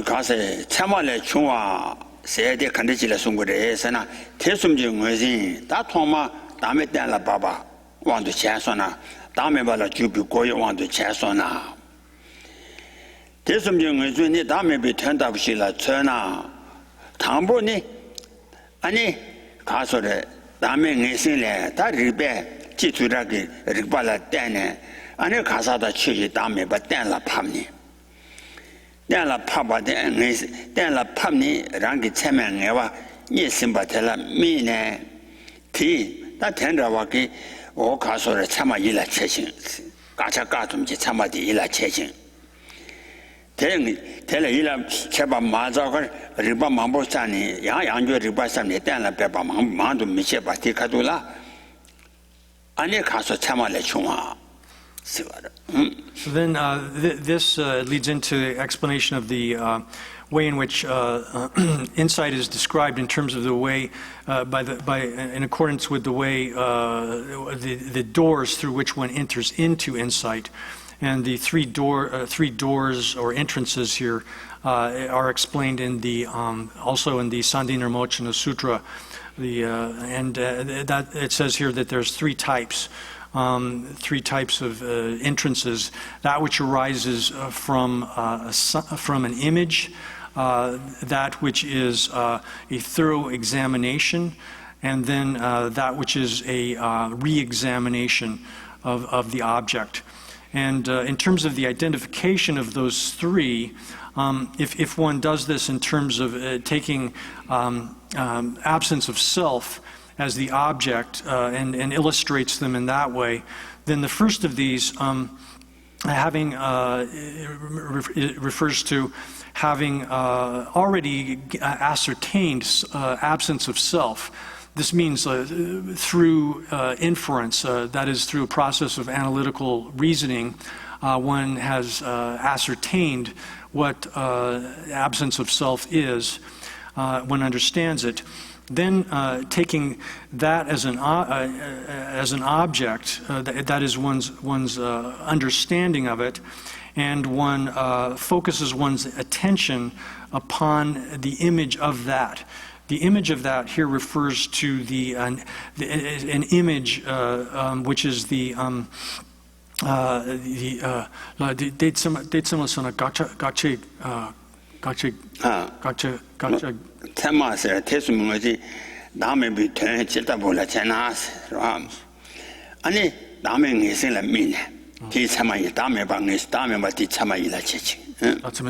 看是参谋来穷啊，谁的看得起来送过来是呢？太送进我人，大同嘛，大没带了爸爸往多钱算呢，大没把了就比过月往多钱算呢，太送进我人，你大没被天打不起了车呢，唐伯呢，安尼。 가서래 남의 내신래 다 리베 지투라게 리발라 때네 안에 가사다 취지 남의 바 땐라 팝니 땐라 팝바데 내시 땐라 팝니 랑기 체면에와 예심바텔라 미네 티다 텐라와기 오 가서래 참아 일라 체신 가차 가tum지 참아디 일라 체신 대래 일라 제바 마자가 리바 망보산이 양양주 리바산이 때나 배바 망도 미셰바 티카도라 안에 가서 참아래 총아 So then this leads into the explanation of the way in which insight is described in terms of the way in accordance with the way the doors through which one enters into insight. And the three doors or entrances here are explained in the also in the Sandinirmochana Sutra. That it says here that there's three types of entrances. That which arises from an image, that which is a thorough examination, and then that which is a re-examination of the object. And in terms of the identification of those three, if one does this in terms of taking absence of self as the object and illustrates them in that way, then the first of these refers to having already ascertained absence of self. This means through inference, that is through a process of analytical reasoning, one has ascertained what absence of self is, one understands it. Then taking that as an object, that is one's understanding of it, and one focuses one's attention upon the image of that. The image of that here refers to an image which is the 테마스 테스문거지 남의 비트에 지다 볼라 제나스 아니 남의 내생을 미네 디 참아이 남의 방에 남의 마디 참아이라 체치 So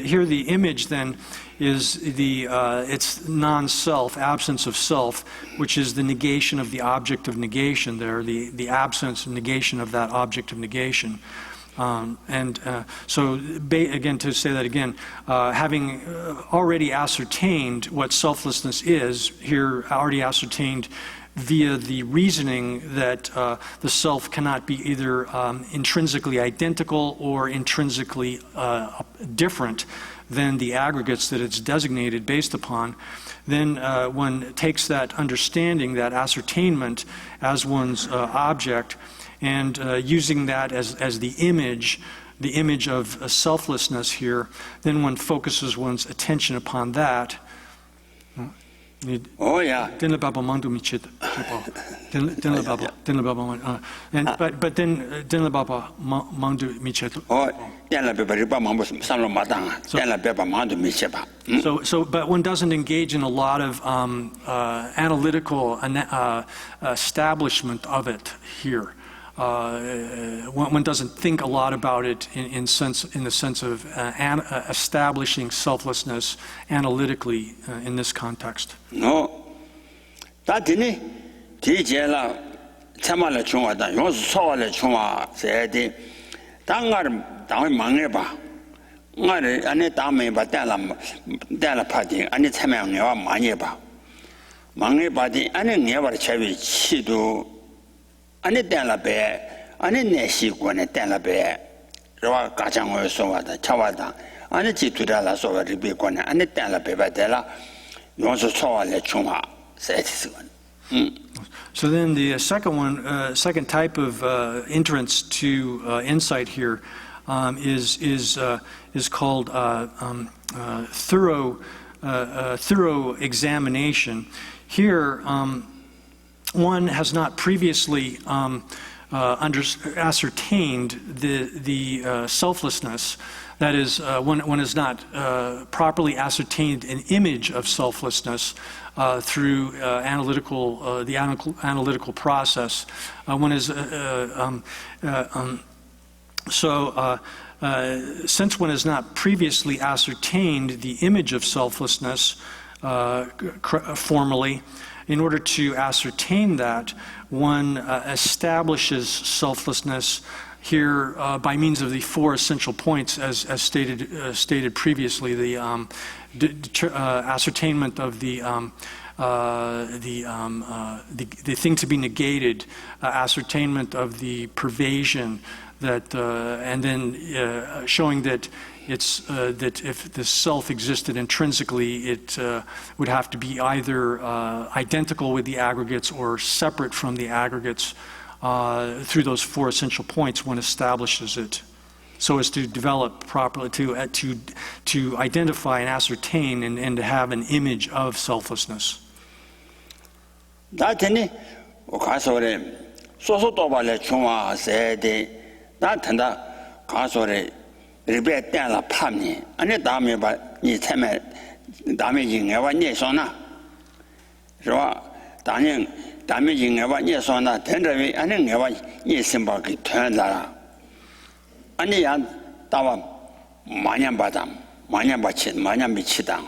here the image then is it's non-self, absence of self, which is the negation of the object of negation there, the absence and negation of that object of negation. So again, to say that again, having already ascertained what selflessness is, here already ascertained via the reasoning that the self cannot be either intrinsically identical or intrinsically different than the aggregates that it's designated based upon, then one takes that understanding, that ascertainment, as one's object, and using that as the image of selflessness here, then one focuses one's attention upon that. Oh yeah. Dinla baba mandu michit. Dinla baba. But then dinla baba mandu michit. Oh, yanla beba riba mambo samlo matanga. Yanla beba mandu micheba. But one doesn't engage in a lot of analytical establishment of it here. One doesn't think a lot about it in the sense of establishing selflessness analytically in this context. No, that dijela chamala chunga da yos sawale chunga sedi tangar dang mangeba ngare ane dame ba dala padi ane chamang ngewa manyeba mangeba di ane ngewa chewi chidu ane dala be ane neshi kone dala be ro ka changwe so wada chawada ane chitudala so wa ribe kone ane dala be ba dala yos sawale chunga sedi. So then the second type of entrance to insight here is called thorough examination. Here, one has not previously ascertained the selflessness. That is, one has not properly ascertained an image of selflessness through the analytical process. One is since one has not previously ascertained the image of selflessness formally, in order to ascertain that, one establishes selflessness here by means of the four essential points, as stated previously: the ascertainment of the thing to be negated, ascertainment of the pervasion, that and then showing that it's that if the self existed intrinsically, it would have to be either identical with the aggregates or separate from the aggregates. Through those four essential points, one establishes it, so as to develop properly, to identify and ascertain and to have an image of selflessness. That's so dobale chuma said that tanda kasore ribet la pamni ane dame ba ni teme dame yinga ni sona so dane dame yinga ni sona tenrewi ane ngewa ni simba ki tanda ane ya tawa manyan badam manyan bachin manyan bichidang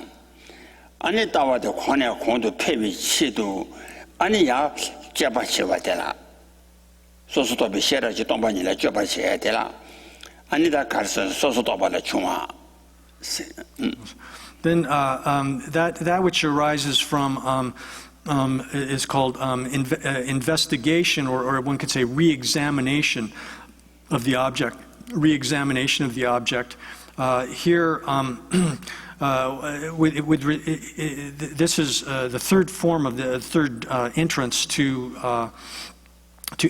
ane tawa de khone khondu pebi chidu ane ya jeba chiwa dela 소소 더 비셔라지 동반이라 줘봐셔야 되라 아니다 가서 소소 더 발라 중화. Then that which arises from is called investigation, or one could say re-examination of the object. Re-examination of the object. Here, this is the third form of the third entrance to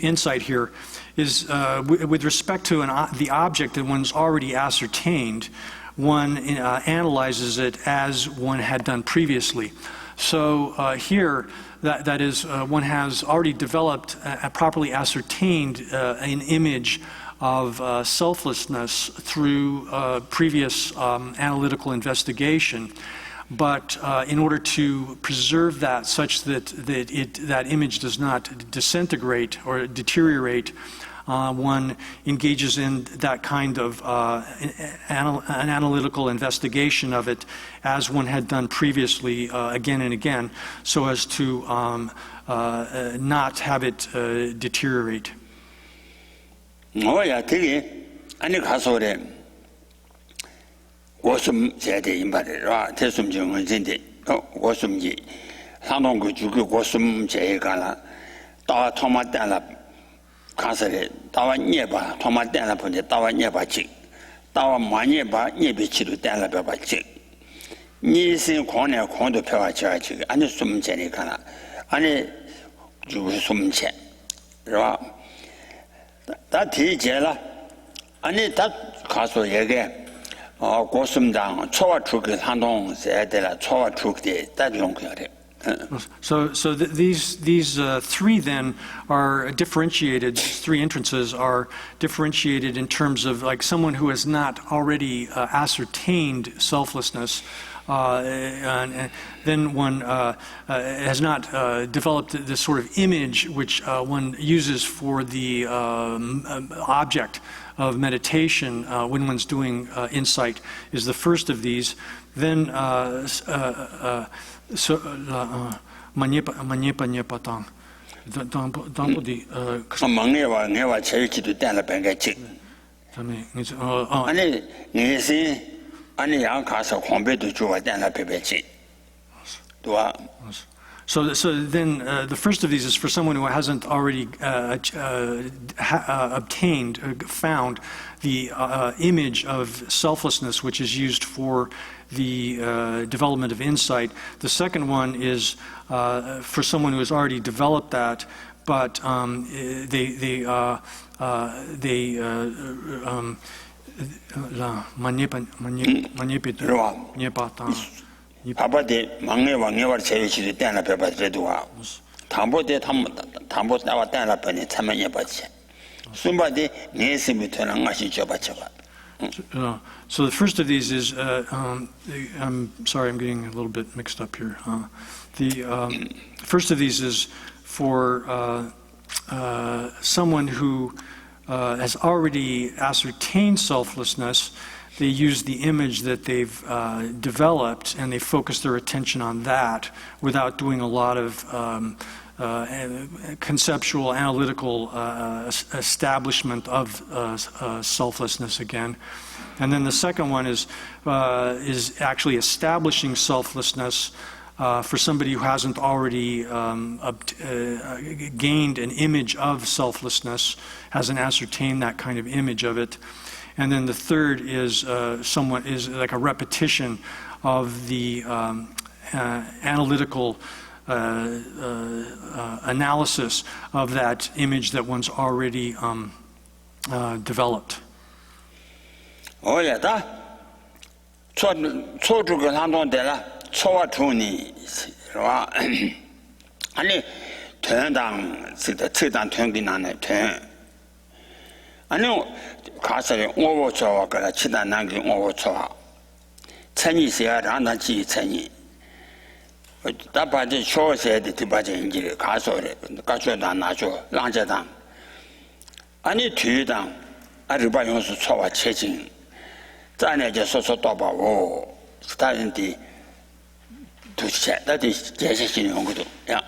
insight here, is with respect to the object that one's already ascertained, one analyzes it as one had done previously. So here, that is, one has already developed, properly ascertained an image of selflessness through previous analytical investigation. But in order to preserve that such that that image does not disintegrate or deteriorate, one engages in that kind of an analytical investigation of it as one had done previously again and again, so as to not have it deteriorate. Oh yeah, 아니 가서래. 고숨 제대 임바래라 대숨 정은 진데 고숨지 상동그 주그 고숨 제가라 다 토마달라 가서래 다와 녀바 토마달라 본데 다와 녀바지 다와 마녀바 녀비치로 달라 봐바지 니신 권에 권도 펴와지 아니 숨 제니가라 아니 주그 숨체 라 다 뒤제라 아니 다 가서 얘기해 고슴당 초와 축의 한동 세대라 초와 축대 따지용 그래 So these three then are differentiated. These three entrances are differentiated in terms of like someone who has not already ascertained selflessness, and then one has not developed this sort of image which one uses for the object of meditation when one's doing insight is the first of these. Then Manyepatang. 망내와 제일지도 때나 뱅겠지. 아니 니시 아니 양 가서 공부도 좋아 때나 배배지. 도와. So then the first of these is for someone who hasn't already found the image of selflessness, which is used for the development of insight. The second one is for someone who has already developed that, but 아버지 망내와 제일지도 때나 배배지도와. 담보대 담보 나와 때나 배니 참여해 봤지. 순바디 내심부터는 것이 줘봐줘봐. So the first of these is, I'm sorry, I'm getting a little bit mixed up here. The first of these is for someone who has already ascertained selflessness. They use the image that they've developed and they focus their attention on that without doing a lot of conceptual, analytical establishment of selflessness again. And then the second one is actually establishing selflessness for somebody who hasn't already gained an image of selflessness, hasn't ascertained that kind of image of it. And then the third is is like a repetition of the analytical analysis of that image that one's already developed. Oh yeah, that. 초주가 한동안되라 초와 주니, 와. 아니 퇴당 시대 최단 퇴기 나네 퇴. 아니 가서에 오버초와 그라 치단 난기 오버초와. 천이세야 라나지 천이. 다바지 초세에 뒤바지 인지를 가서래 가져다 나줘 랑자당. 아니 뒤당 아르바 용수 초와 체진. 在那就说到把我大人的都是那的解释性用过的呀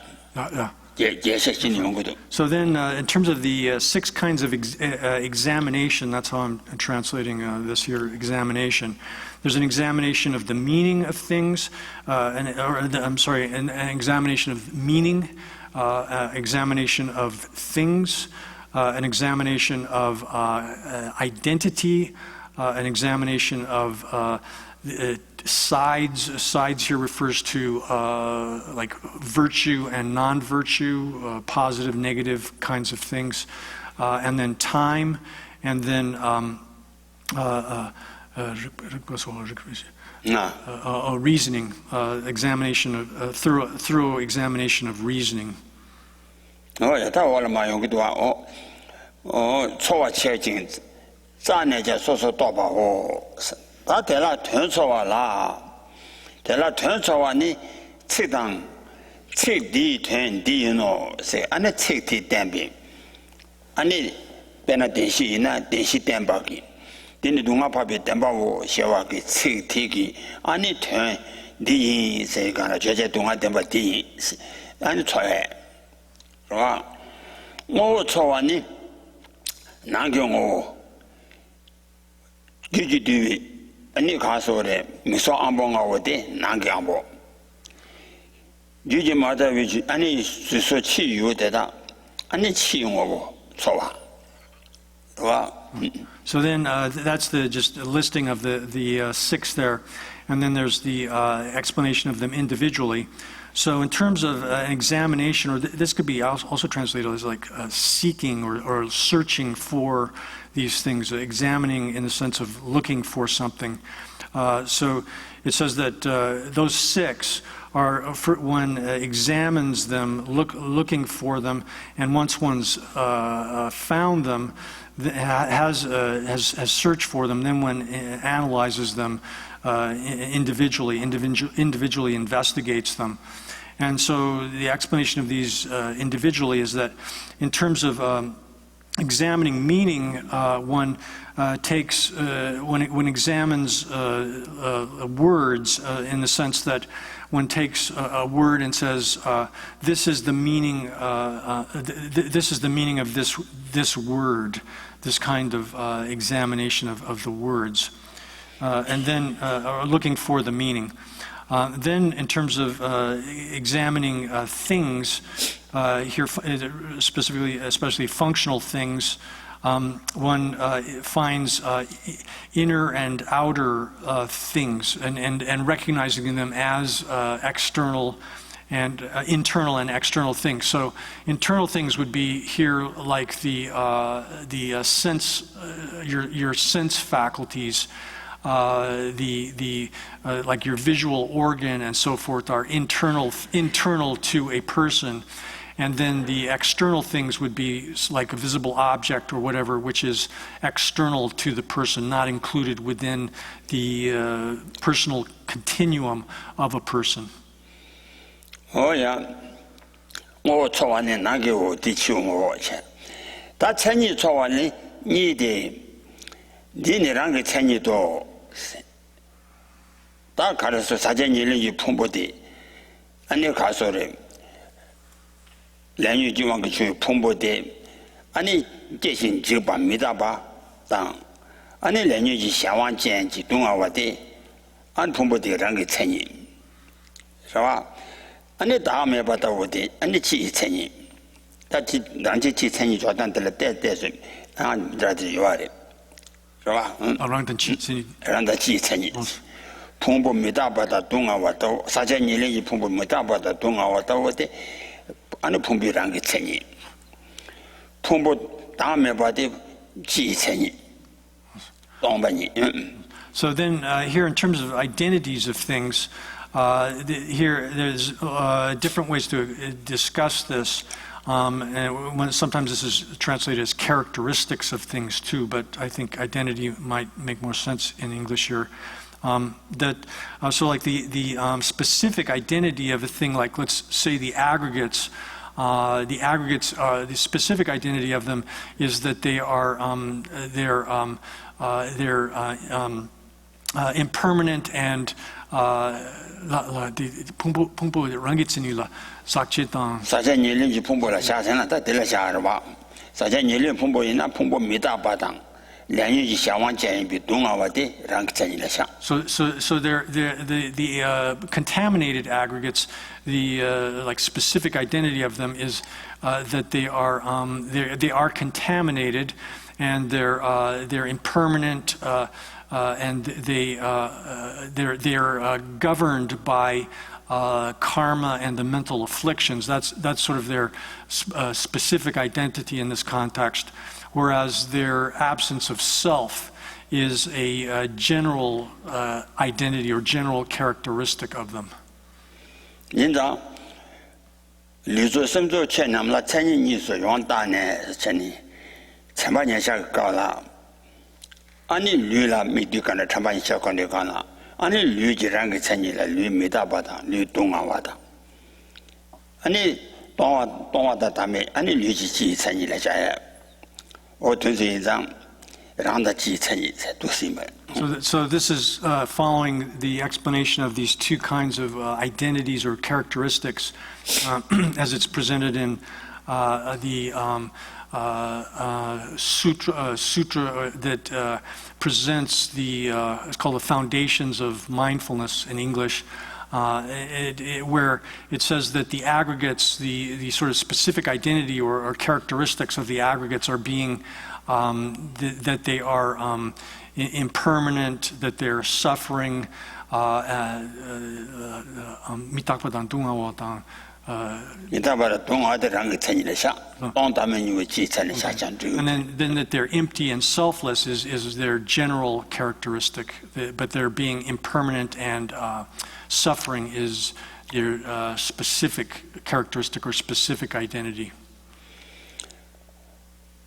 解释性用过的 So then in terms of the 6 kinds of examination, that's how I'm translating this here, examination. There's an examination of the meaning of things, an examination of meaning, examination of things, an examination of identity, an examination of sides. Sides here refers to like virtue and non-virtue, positive, negative kinds of things, and then time, and then reasoning, examination of thorough examination of reasoning. Oh, yeah, that all my young do. Oh, so I checking. 在那就说到把我，他得了团错完啦，得了团错完呢，适当彻底团底喏，是安那彻底单边，安尼变那电视呢，电视单把个，等你动画拍片单把我写话个彻底个，安尼团底是干了，就是动画单把底是，安尼错哎，是吧？我错完呢，哪叫我？ 규지도 아니 가서래 미소 안봉아 오대 난게 안보 규지마다 위지 아니 수소 치유되다 아니 치용하고 좋아 와 So then that's just a listing of the 6 there, and then there's the explanation of them individually. So in terms of an examination, or this could be also translated as like seeking or searching for these things, examining in the sense of looking for something. So it says that those 6 are, one examines them, looking for them, and once one's found them, has searched for them, then one analyzes them individually investigates them. And so the explanation of these individually is that in terms of examining meaning, one takes, one examines words in the sense that one takes a word and says, this is the meaning, this is the meaning of this word, this kind of examination of the words. And then looking for the meaning. Then in terms of examining things, here specifically, especially functional things, one finds inner and outer things and recognizing them as external and internal and external things. So internal things would be here like the sense, your sense faculties. Like your visual organ and so forth are internal to a person, and then the external things would be like a visible object or whatever, which is external to the person, not included within the personal continuum of a person. Oh yeah, 我做完了，拿给我的钱我钱，他趁你做完了，你让个趁你多。 다 가르쳐 사전일이 풍부대 아니 가서래 랭유지왕 그 풍부대 아니 대신 지반미다 봐당 아니 랭유지 샤완전지 동아와대 안 풍부대랑 그 천이是吧 아니 다음에 받아 오대 아니 지 천이 다지 난지 지 천이 좋단들 때때서 아 자지 요아래 是吧 让他记起 让他记천이 풍부 미다바다 동아와도 사전일이 풍부 미다바다 동아와도 안에 풍부란 게 천이 풍부 다음에 봐도 지천이 동반이. So then here in terms of identities of things, here there's different ways to discuss this. And sometimes this is translated as characteristics of things too, but I think identity might make more sense in English here. So like the specific identity of a thing, like let's say the aggregates, the specific identity of them is that they are impermanent and 풍부 랑기츠니라 삭치당 사전일이 풍부라 샤잖아 다 들려샤르 봐 사전일이 풍부이나 풍부 미다바당 량유지 샤완전이 동아와데 랑기츠니라 샤 So the contaminated aggregates, the like specific identity of them is that they are contaminated and they're impermanent and they're governed by karma and the mental afflictions. That's sort of their specific identity in this context, whereas their absence of self is a general identity or general characteristic of them. 人家吕祖生做前那么参与艺术用大呢，前呢，18年下搞了，아니 류라 미디가나 참반 시작한데 가나 아니 류지랑 그 천이라 류 미다바다 류 동아와다 아니 동아다 다음에 아니 류지지 천이라 자야 어떤지 인상 랑다 지 천이 도시면 So this is following the explanation of these two kinds of identities or characteristics as it's presented in the sutra that presents it's called the Foundations of Mindfulness in English, where it says that the aggregates, the sort of specific identity or characteristics of the aggregates are being, that they are impermanent, that they're suffering, 你大把的东阿的人给参与了下，帮他们因为去参与下讲这个。 And then that they're empty and selfless is their general characteristic, but their being impermanent and suffering is their specific characteristic or specific identity.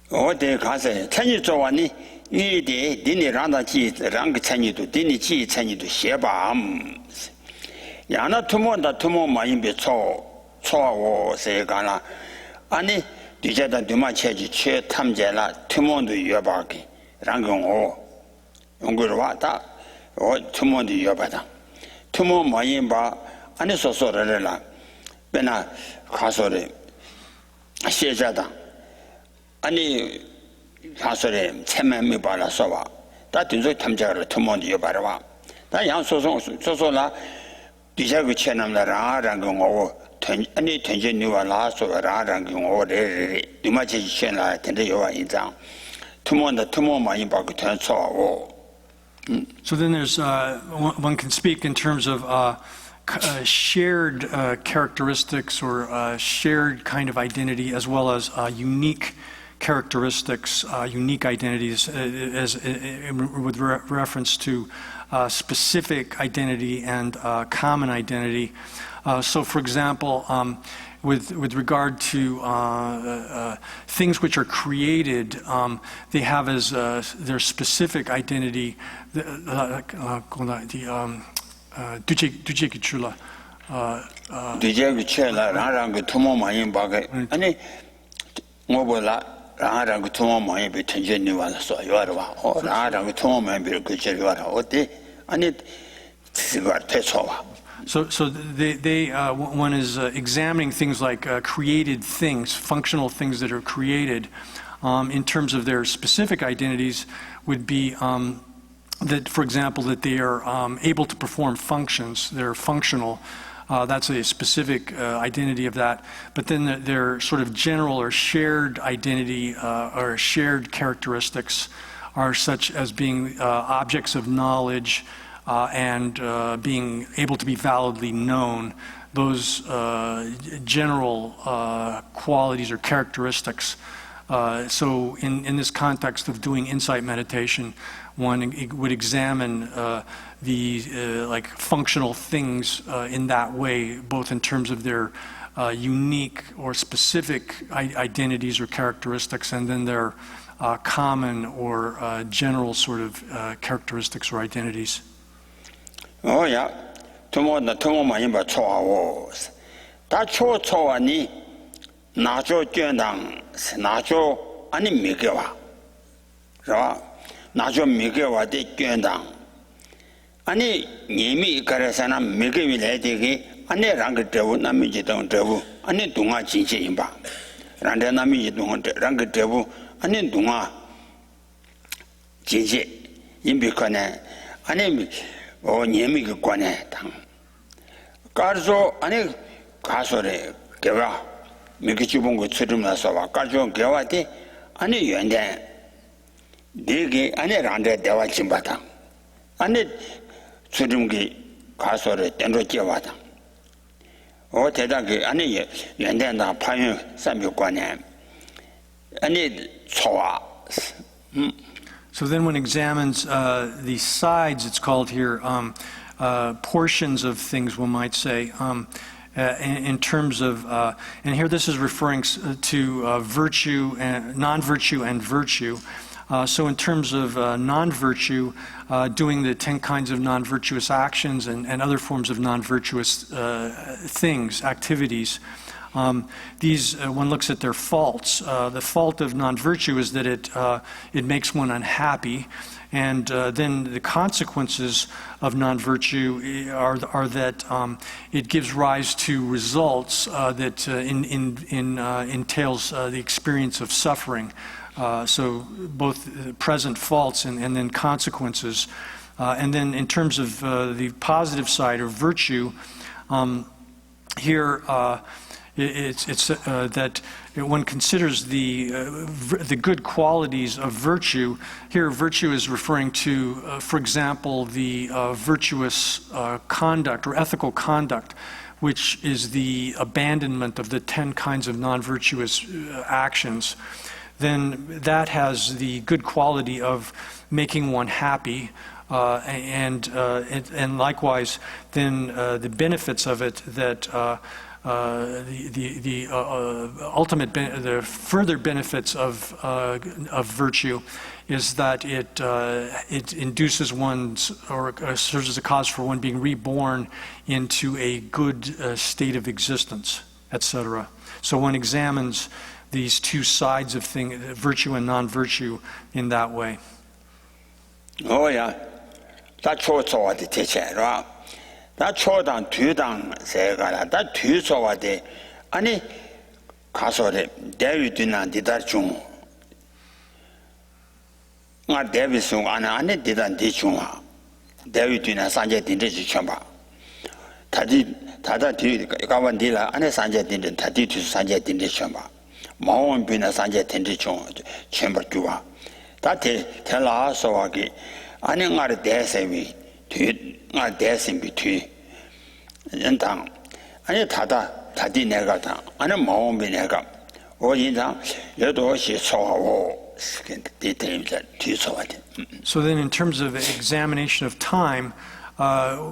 我得看是参与做完呢，你得你让他去让个参与度，你去参与度写吧，让他涂抹嘛，因别错我谁干了，安尼对家的对嘛切去缺他们家了，涂抹的越把给，让个我用过的话，我涂抹的越把他，涂抹嘛因把安尼说的人了，别那他说的写家的。 아니 가서래 체면 미 봐라 써봐 다 든서 탐자를 투모디 여봐라 다 양소소라 디자그 채남라라랑 거 아니 텐제니와 라소라랑 거래 디마치 채나 텐데 여와 인장 투모 많이 받고 tenso. So then there's one can speak in terms of shared characteristics or shared kind of identity as well as unique characteristics, unique identities, with reference to specific identity and common identity. So, for example, with regard to things which are created, they have as their specific identity 라랑 투모 많이 비텐전이 와서 요아라 라랑 투모 많이 비르고 요아라 어때 아니 지가 대소와 So one is examining things like created things, functional things that are created, in terms of their specific identities would be that, for example, that they are able to perform functions, they're functional. That's a specific identity of that. But then their sort of general or shared identity or shared characteristics are such as being objects of knowledge and being able to be validly known. Those general qualities or characteristics. So in this context of doing insight meditation, one would examine the like functional things in that way, both in terms of their unique or specific identities or characteristics, and then their common or general sort of characteristics or identities. Oh yeah, tomorrow 많이 봐 초하고 다 초초하니 나조 견당 나조 아니 미개와, 그렇죠? 나조 미개와 대 견당 아니 님이 그래서나 미개위 내되게 아니 랑그 대부 남이지 동 대부 아니 동아 진짜인 봐 란데 남이지 동 랑그 대부 아니 동아 진짜 인비커네 아니 님이 그 관에 당 가르소 아니 가소래 개와 미기 주본 거 처럼나서 와 가죠 개와데 아니 연대 네게 아니 란데 대와 진바다 아니 수dum기 가소래 땡로 개와다 대단히 아니 연대나 파유 삼육관에 아니 초와 So then one examines the sides, it's called here, portions of things, one might say, in terms of, and here this is referring to virtue, and non-virtue and virtue. So in terms of non-virtue, doing the 10 kinds of non-virtuous actions and other forms of non-virtuous things, activities, these, one looks at their faults. The fault of non-virtue is that it makes one unhappy, and then the consequences of non-virtue are that it gives rise to results that entails the experience of suffering. So both present faults and then consequences. And then in terms of the positive side or virtue, here it's that one considers the good qualities of virtue. Here, virtue is referring to, for example, the virtuous conduct or ethical conduct, which is the abandonment of the 10 kinds of non-virtuous actions, then that has the good quality of making one happy, and likewise, then the benefits of it, that the ultimate, the further benefits of virtue is that it induces one's, or serves as a cause for one being reborn into a good state of existence, etc. So one examines these two sides of things, virtue and non-virtue, in that way. Oh yeah, that's what the teacher, right? That's what on two down, say, that two saw the any castle, David did that chung. Not David sung, and I didn't teach you. David did not Sanjay did it chamber. Tada Gavandila, and Sanjay didn't Tadi to Sanjay did the chamber. Maon Bina Sanjay tended chamber to her. That tell us so again. I didn't got a dare say me to it, not dare in between. And down. I Tada Tadi Negata, and a Maon Binega. Or in down, let all she saw her. So then, in terms of examination of time,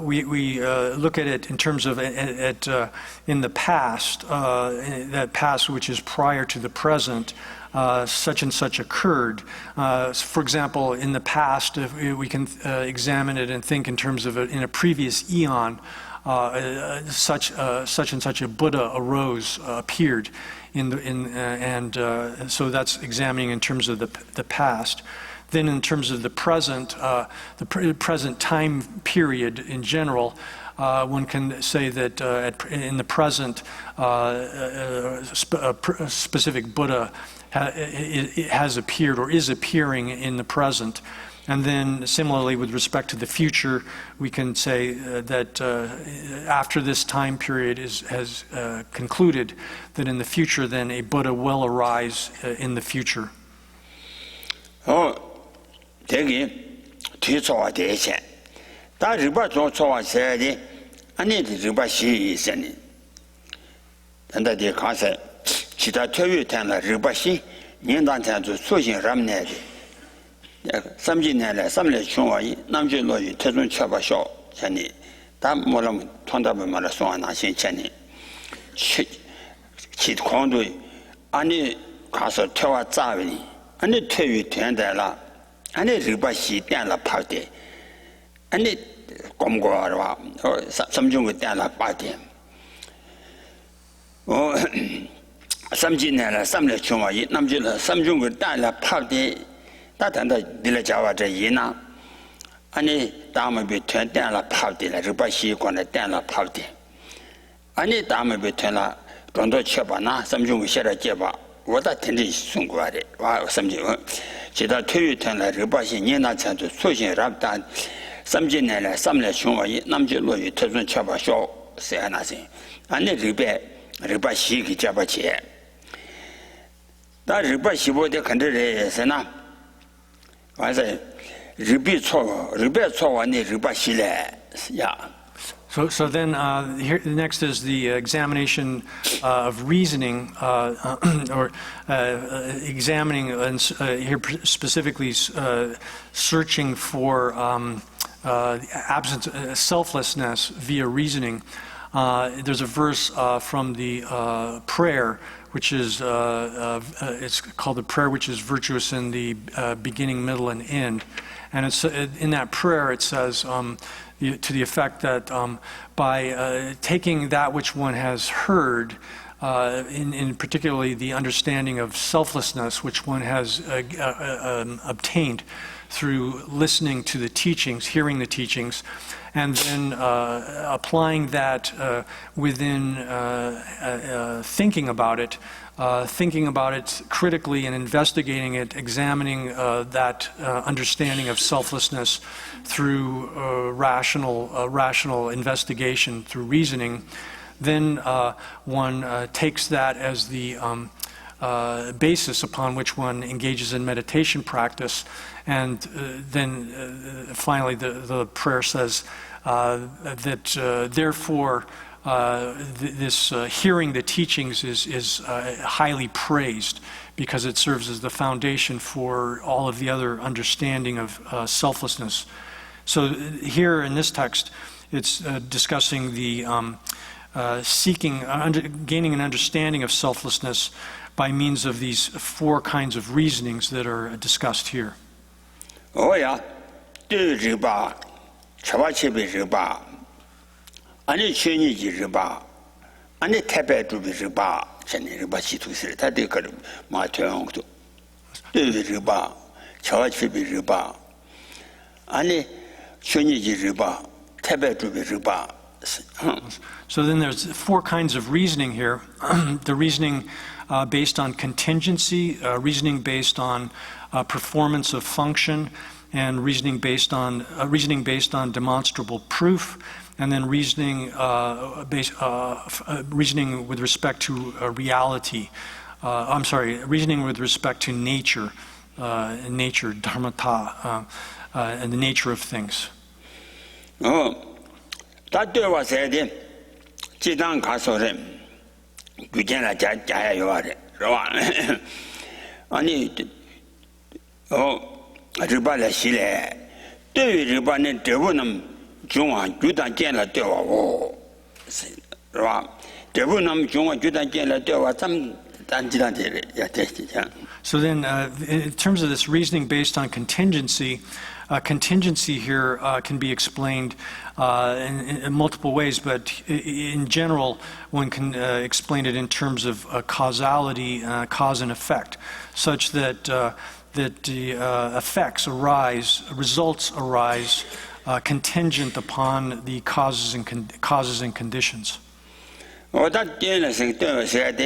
we look at it in terms of in the past, that past which is prior to the present, such and such occurred. For example, in the past, we can examine it and think in terms of in a previous eon, such and such a Buddha arose, appeared. So that's examining in terms of the past. Then in terms of the present, the present time period in general, one can say that in the present, a specific Buddha has appeared or is appearing in the present. And then similarly with respect to the future, we can say that after this time period has concluded, that in the future then a Buddha will arise in the future. Oh, 되게 뒤쳐와 대체. 다 리바 조초와 세디 아니 리바 시 있으니. 단다디 가서 기타 퇴위 된다 리바 시 년단찬도 수신 람내디. 30年来3年穷而已南京落雨特种缺乏小前年但没了团队没了送那些前年去空队安尼开始跳啊炸的安尼退于团队了安尼日本西点了跑的安尼公过是吧三中国点了8点哦30年来3年穷而已南京了三中国点了跑的那等到你来讲话这一呢，安尼咱们被团点了跑的了，日本习惯了点了跑的，安尼咱们被团了，更多确保呢，什么中国写的结巴，我在听着送过来的，哇，什么情况？其他体育团了，日本些年那程度，首先让咱30年来3年穷而已，那么就落于特种确保小是安那些，安尼日本习给结巴起，但日本习不的看着的是呢。完事，日本错完的日本系来呀。So then here next is the examination of reasoning, or examining, and here specifically searching for absence, selflessness via reasoning. There's a verse from the prayer, which is it's called the prayer which is virtuous in the beginning, middle, and end. And it's in that prayer it says to the effect that by taking that which one has heard, in particularly the understanding of selflessness, which one has obtained through listening to the teachings, hearing the teachings, and then applying that within thinking about it critically and investigating it, examining that understanding of selflessness through rational investigation, through reasoning, then one takes that as the basis upon which one engages in meditation practice. And then finally the prayer says that therefore hearing the teachings is highly praised because it serves as the foundation for all of the other understanding of selflessness. So here in this text, it's discussing the gaining an understanding of selflessness by means of these four kinds of reasonings that are discussed here. Oh yeah, do riba, chawachibi riba, ani chuni riba, ani tabe to be riba, chani riba chitu that they could my tongue to do riba, chawachibi riba, ani chuni riba, tabe to be riba. So then there's four kinds of reasoning here. The reasoning based on contingency, reasoning based on performance of function, and reasoning based on demonstrable proof, and then reasoning with respect to reality. Reasoning with respect to nature, dharmata, and the nature of things. Oh. That was said, Chidang Castle, Gujana Jaya, you are right. Only, Ribala Sile, do you Ribanet Devunum, Junga, Judan Jella Dewa, Devunum, Junga, Judan Jella Dewa, some So then, in terms of this reasoning based on contingency, contingency here can be explained in multiple ways, but in general, one can explain it in terms of causality, cause and effect, such that the effects arise, results arise contingent upon the causes and conditions. That said,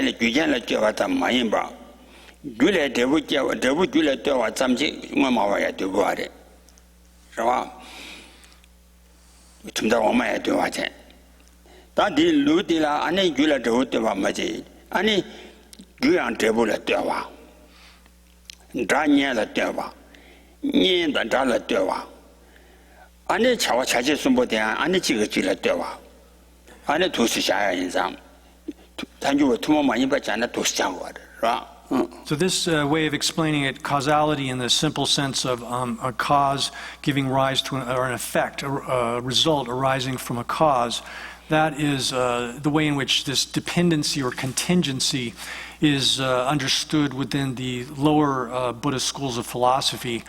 So this way of explaining it, causality in the simple sense of a cause giving rise to an effect, a result arising from a cause, that is the way in which this dependency or contingency is understood within the lower Buddhist schools of philosophy.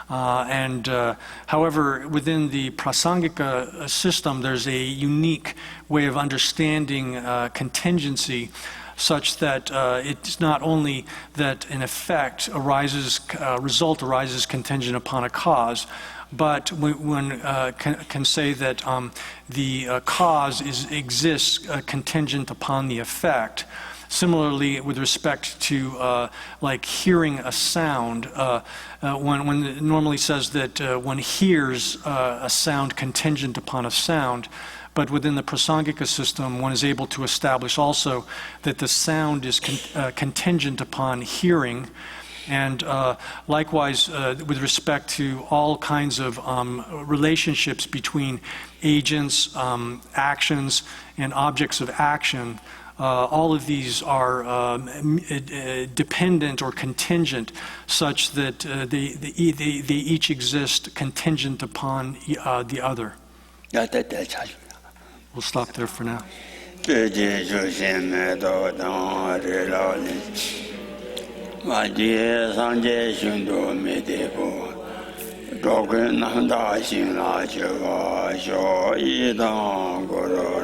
However, within the Prasangika system, there's a unique way of understanding contingency, such that it's not only that an effect arises, result arises contingent upon a cause, but one can say that the cause exists contingent upon the effect. Similarly, with respect to like hearing a sound, one normally says that one hears a sound contingent upon a sound, but within the Prasangika system, one is able to establish also that the sound is contingent upon hearing. And likewise, with respect to all kinds of relationships between agents, actions, and objects of action, all of these are dependent or contingent, such that they each exist contingent upon the other. We'll stop there for now. Dogen nanda xin la che wa xio yi dang go ro